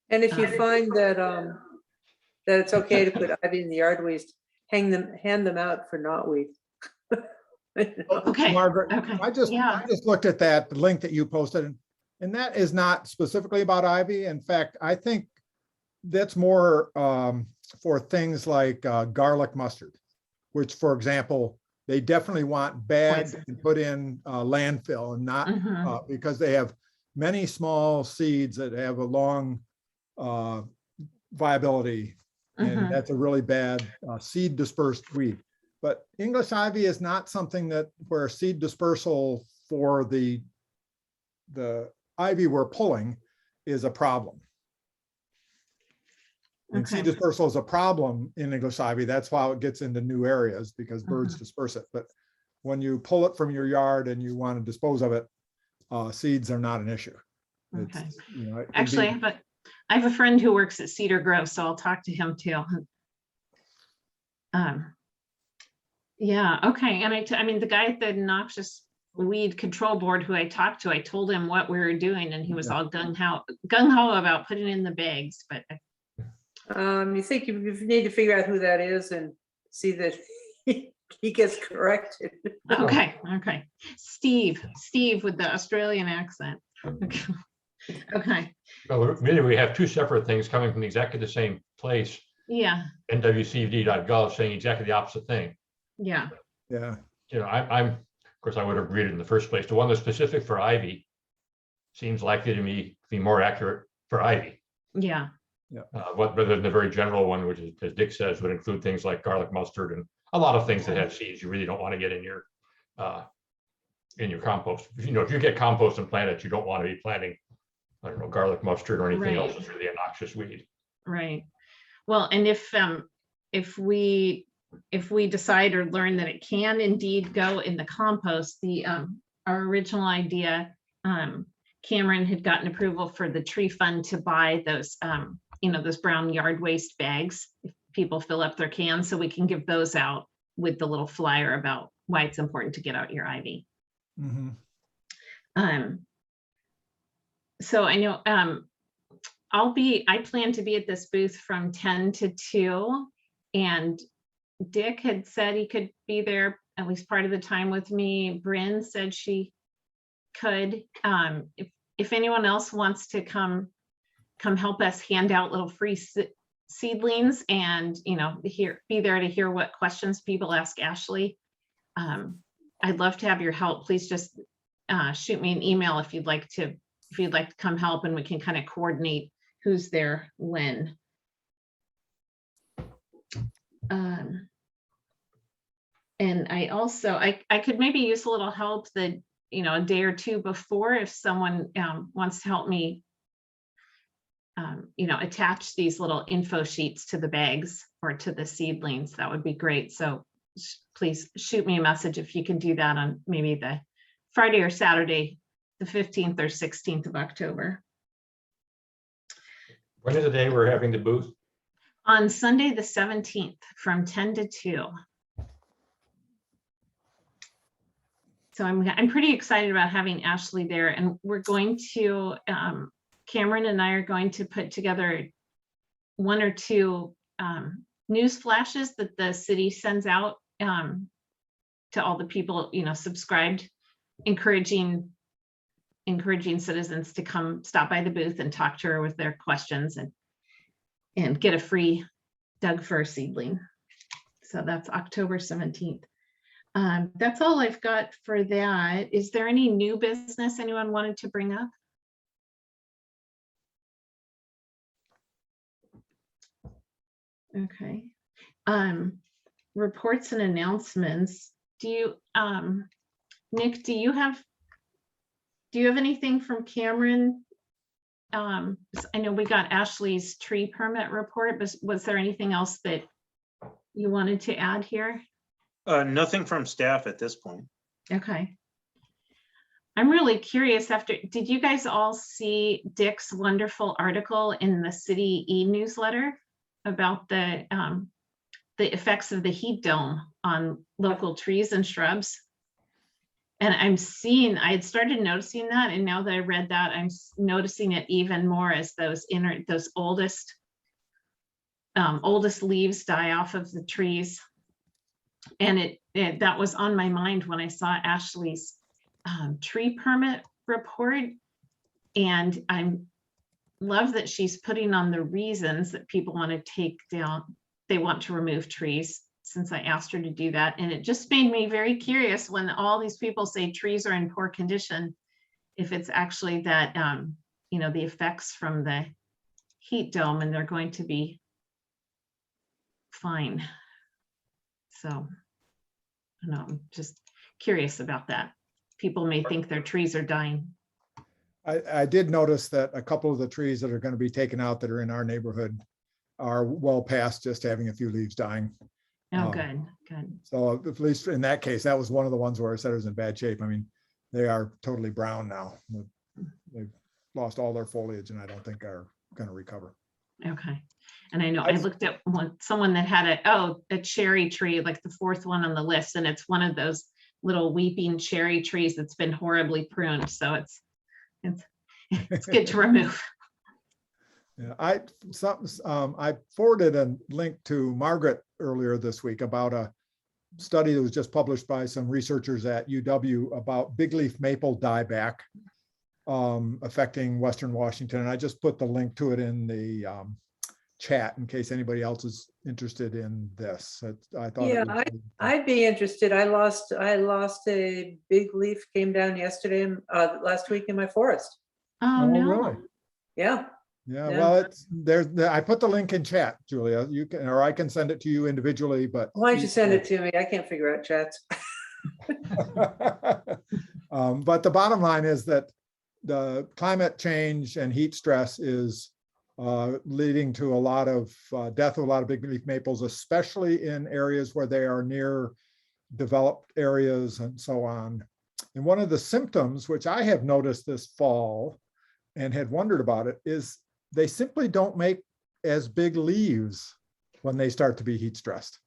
And if you find that that it's okay to put ivy in the yard waste, hand them out for knotweed. Okay. Margaret, Okay. I just looked at the link that you posted, and that is not specifically about ivy. In fact, I think that's more for things like garlic mustard, which, for example, they definitely want bagged and put in landfill, and not because they have many small seeds that have a long viability, and that's a really bad seed dispersed weed. But English ivy is not something where seed dispersal for the ivy we're pulling is a problem. And seed dispersal is a problem in English ivy. That's why it gets into new areas, because birds disperse it. But when you pull it from your yard and you want to dispose of it, seeds are not an issue. Okay. Actually, I have a friend who works at Cedar Grove, so I'll talk to him too. Yeah, okay. And I mean, the guy at the noxious weed control board who I talked to, I told him what we were doing, and he was all gung-ho about putting in the bags, but you think you need to figure out who that is and see that he gets corrected. okay. Steve with the Australian accent. Okay. Well, really, we have two separate things coming from exactly the same place. Yeah. nwcvd.gov saying exactly the opposite thing. Yeah. I'm, of course, I would have read it in the first place. The one that's specific for ivy seems likely to me to be more accurate for ivy. Yeah. Rather than the very general one, which is, as Dick says, would include things like garlic mustard and a lot of things that have seeds you really don't want to get in your compost. If you get compost and plant it, you don't want to be planting, I don't know, garlic mustard or anything else that's really a noxious weed. Right. Well, and if we decide or learn that it can indeed go in the compost, our original idea, Cameron had gotten approval for the tree fund to buy those, those brown yard waste bags. If people fill up their cans, so we can give those out with the little flyer about why it's important to get out your ivy. So I know I plan to be at this booth from 10 to 2, and Dick had said he could be there at least part of the time with me. Bryn said she could. If anyone else wants to come help us hand out little free seedlings and be there to hear what questions people ask Ashley, I'd love to have your help. Please just shoot me an email if you'd like to come help, and we can kind of coordinate who's there when. And I also, I could maybe use a little help that, a day or two before, if someone wants to help me, attach these little info sheets to the bags or to the seedlings, that would be great. So please shoot me a message if you can do that on maybe the Friday or Saturday, the 15th or 16th of October. When is the day we're having the booth? On Sunday, the 17th, from 10 to 2. So I'm pretty excited about having Ashley there, and we're going to, Cameron and I are going to put together 1 or 2 news flashes that the city sends out to all the people, subscribed, encouraging citizens to come stop by the booth and talk to her with their questions and get a free Doug fir seedling. So that's October 17th. That's all I've got for that. Is there any new business anyone wanted to bring up? Okay. Reports and announcements. Do you, Nick, do you have anything from Cameron? I know we got Ashley's tree permit report, but was there anything else that you wanted to add here? Nothing from staff at this point. Okay. I'm really curious, did you guys all see Dick's wonderful article in the city e-newsletter about the effects of the heat dome on local trees and shrubs? And I had started noticing that, and now that I read that, I'm noticing it even more as those oldest leaves die off of the trees. And that was on my mind when I saw Ashley's tree permit report. And I love that she's putting on the reasons that people want to take down, they want to remove trees, since I asked her to do that. And it just made me very curious when all these people say trees are in poor condition, if it's actually that, the effects from the heat dome, and they're going to be fine. So, I don't know, I'm just curious about that. People may think their trees are dying. I did notice that a couple of the trees that are going to be taken out that are in our neighborhood are well past just having a few leaves dying. Oh, good. So at least in that case, that was one of the ones where I said it was in bad shape. I mean, they are totally brown now. They've lost all their foliage, and I don't think are going to recover. Okay. And I know I looked at someone that had a cherry tree, like the 4th one on the list, and it's one of those little weeping cherry trees that's been horribly pruned. So it's good to remove. Yeah, I forwarded a link to Margaret earlier this week about a study that was just published by some researchers at UW about big leaf maple dieback affecting Western Washington. And I just put the link to it in the chat in case anybody else is interested in this. I thought, yeah, I'd be interested. I lost a big leaf, came down yesterday, last week in my forest. Oh no. Really? Yeah. Yeah, well, I put the link in chat, Julia. You can, or I can send it to you individually, but Why don't you send it to me? I can't figure out chats. But the bottom line is that the climate change and heat stress is leading to a lot of death of a lot of big leaf maples, especially in areas where they are near developed areas and so on. And one of the symptoms, which I have noticed this fall and had wondered about it, is they simply don't make as big leaves when they start to be heat stressed.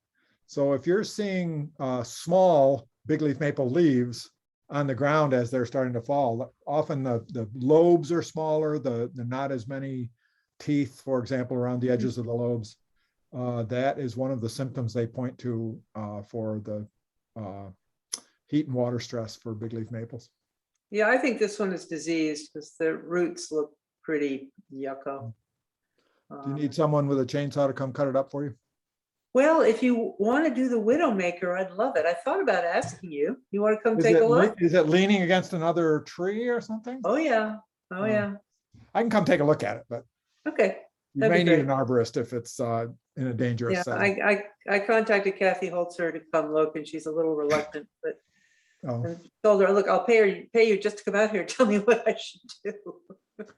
So if you're seeing small big leaf maple leaves on the ground as they're starting to fall, often the lobes are smaller, the not as many teeth, for example, around the edges of the lobes. That is one of the symptoms they point to for the heat and water stress for big leaf maples. Yeah, I think this one is diseased because the roots look pretty yucko. Do you need someone with a chainsaw to come cut it up for you? Well, if you want to do the Widowmaker, I'd love it. I thought about asking you. You want to come take a look? Is it leaning against another tree or something? Oh yeah. Oh yeah. I can come take a look at it, but Okay. You That'd may be need great. an arborist if it's in a dangerous Yeah, setting. I contacted Kathy Holzer to come look, and she's a little reluctant, but Oh, and told her, look, I'll pay you just to come out here and tell me what I should do.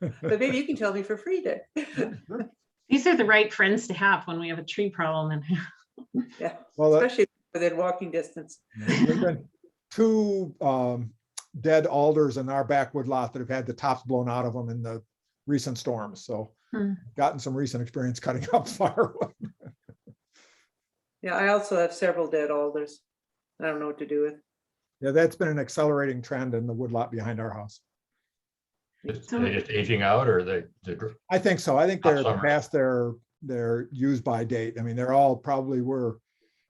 But maybe you can tell me for free, Dick. These are the right friends to have when we have a tree problem. And Yeah, well, especially within walking distance. there's been 2 dead alders in our backwood lot that have had the tops blown out of them in the recent storms. So gotten some recent experience cutting up firewood. Yeah, I also have several dead alders. I don't know what to do with. Yeah, that's been an accelerating trend in the woodlot behind our house. Are they just aging out, or they I think so. I think Hot they're summer. past their use by date. I mean, they're all probably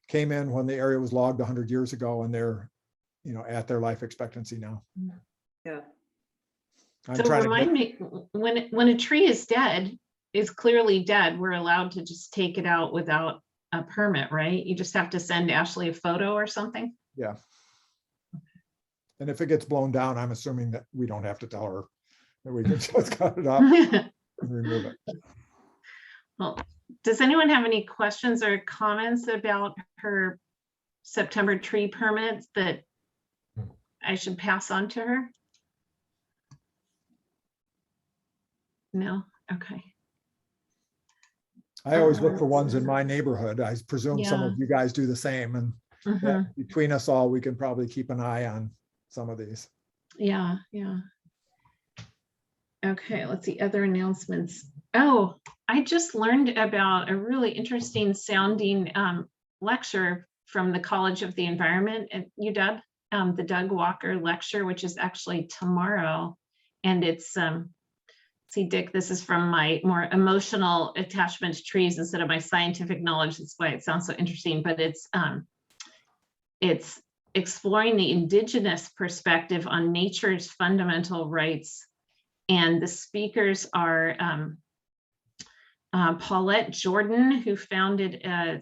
came in when the area was logged 100 years ago, and they're, at their life expectancy now. Yeah. I'm so trying to remind get, me, when a tree is dead, is clearly dead, we're allowed to just take it out without a permit, right? You just have to send Ashley a photo or something? yeah. And if it gets blown down, I'm assuming that we don't have to tell her that we can just cut it up and remove it. Well, does anyone have any questions or comments about her September tree permits that I should pass on to her? No? Okay. I always look for ones in my neighborhood. I presume some Yeah. of you guys do the same, and that between us all, we can probably keep an eye on some of these. Yeah, yeah. Okay, let's see, other announcements. Oh, I just learned about a really interesting sounding lecture from the College of the Environment at UW, the Doug Walker lecture, which is actually tomorrow. And it's, see, Dick, this is from my more emotional attachment to trees instead of my scientific knowledge. That's why it sounds so interesting, but it's exploring the indigenous perspective on nature's fundamental rights. And the speakers are Paulette Jordan, who founded a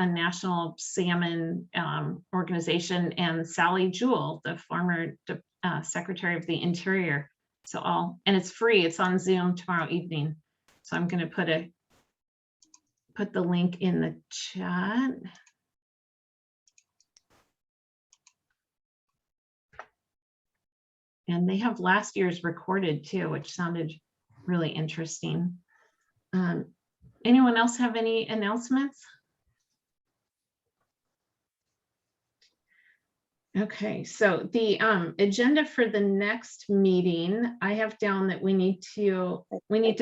national salmon organization, and Sally Jewell, the former Secretary of the Interior. So and it's free, it's on Zoom tomorrow evening. So I'm gonna put the link in the chat. And they have last year's recorded too, which sounded really interesting. Anyone else have any announcements? Okay, so the agenda for the next meeting, I have down that we need to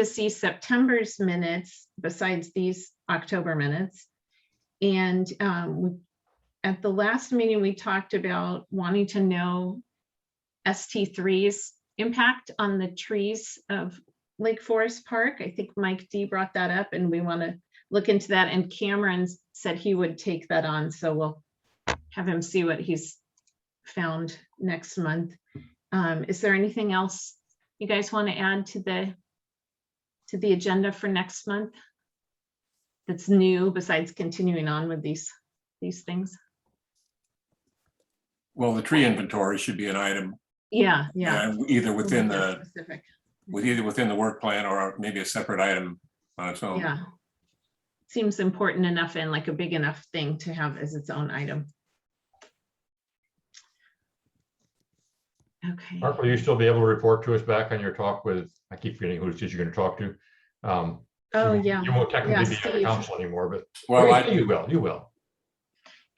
see September's minutes besides these October minutes. And at the last meeting, we talked about wanting to know ST3's impact on the trees of Lake Forest Park. I think Mike D brought that up, and we want to look into that. And Cameron said he would take that on, so we'll have him see what he's found next month. Is there anything else you guys want to add to the agenda for next month that's new besides continuing on with these things? Well, the tree inventory should be an item. Yeah. Either within Specific. within the work plan, or maybe a separate item on its own. Yeah. Seems important enough and like a big enough thing to have as its own item. Okay. Mark, will you still be able to report to us back on your talk with, I keep forgetting who it is you're going to talk to? Oh, yeah. You won't technically be on Steve. the council anymore, but Well, you will.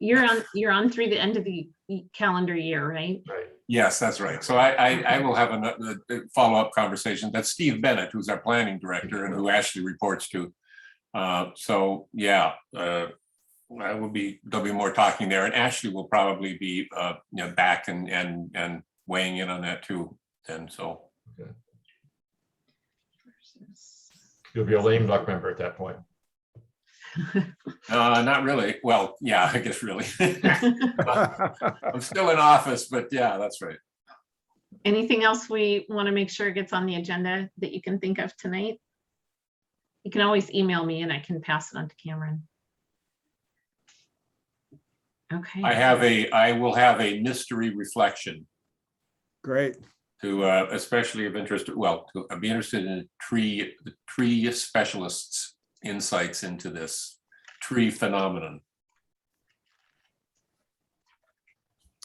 You're on through the end of the calendar year, right? Right. yes, that's right. So I will have a follow-up conversation. That's Steve Bennett, who's our planning director and who Ashley reports to. So yeah, there'll be more talking there, and Ashley will probably be back and weighing in on that too. And so You'll be a lame duck member at that point. not really. Well, yeah, I guess really. I'm still in office, but yeah, that's right. Anything else we want to make sure gets on the agenda that you can think of tonight? You can always email me and I can pass it on to Cameron. Okay. I will have a mystery reflection. Great. to especially of interest, well, to I'd be interested in the tree specialists' insights into this tree phenomenon.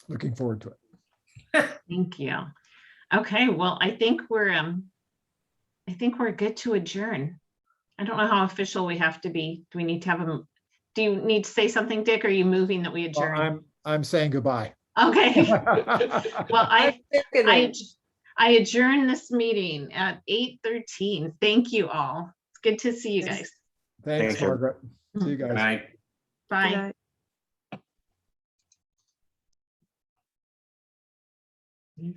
Looking forward to it. Thank you. Okay, well, I think we're good to adjourn. I don't know how official we have to be. Do we need to have a, do you need to say something, Dick? Or are you moving that we Well, adjourn? I'm saying goodbye. Okay, well, I Second. adjourn this meeting at 8:13. Thank you all. It's good to see you guys. Thanks, Thanks, everyone. Margaret. See you Good guys. night. Bye. Good night.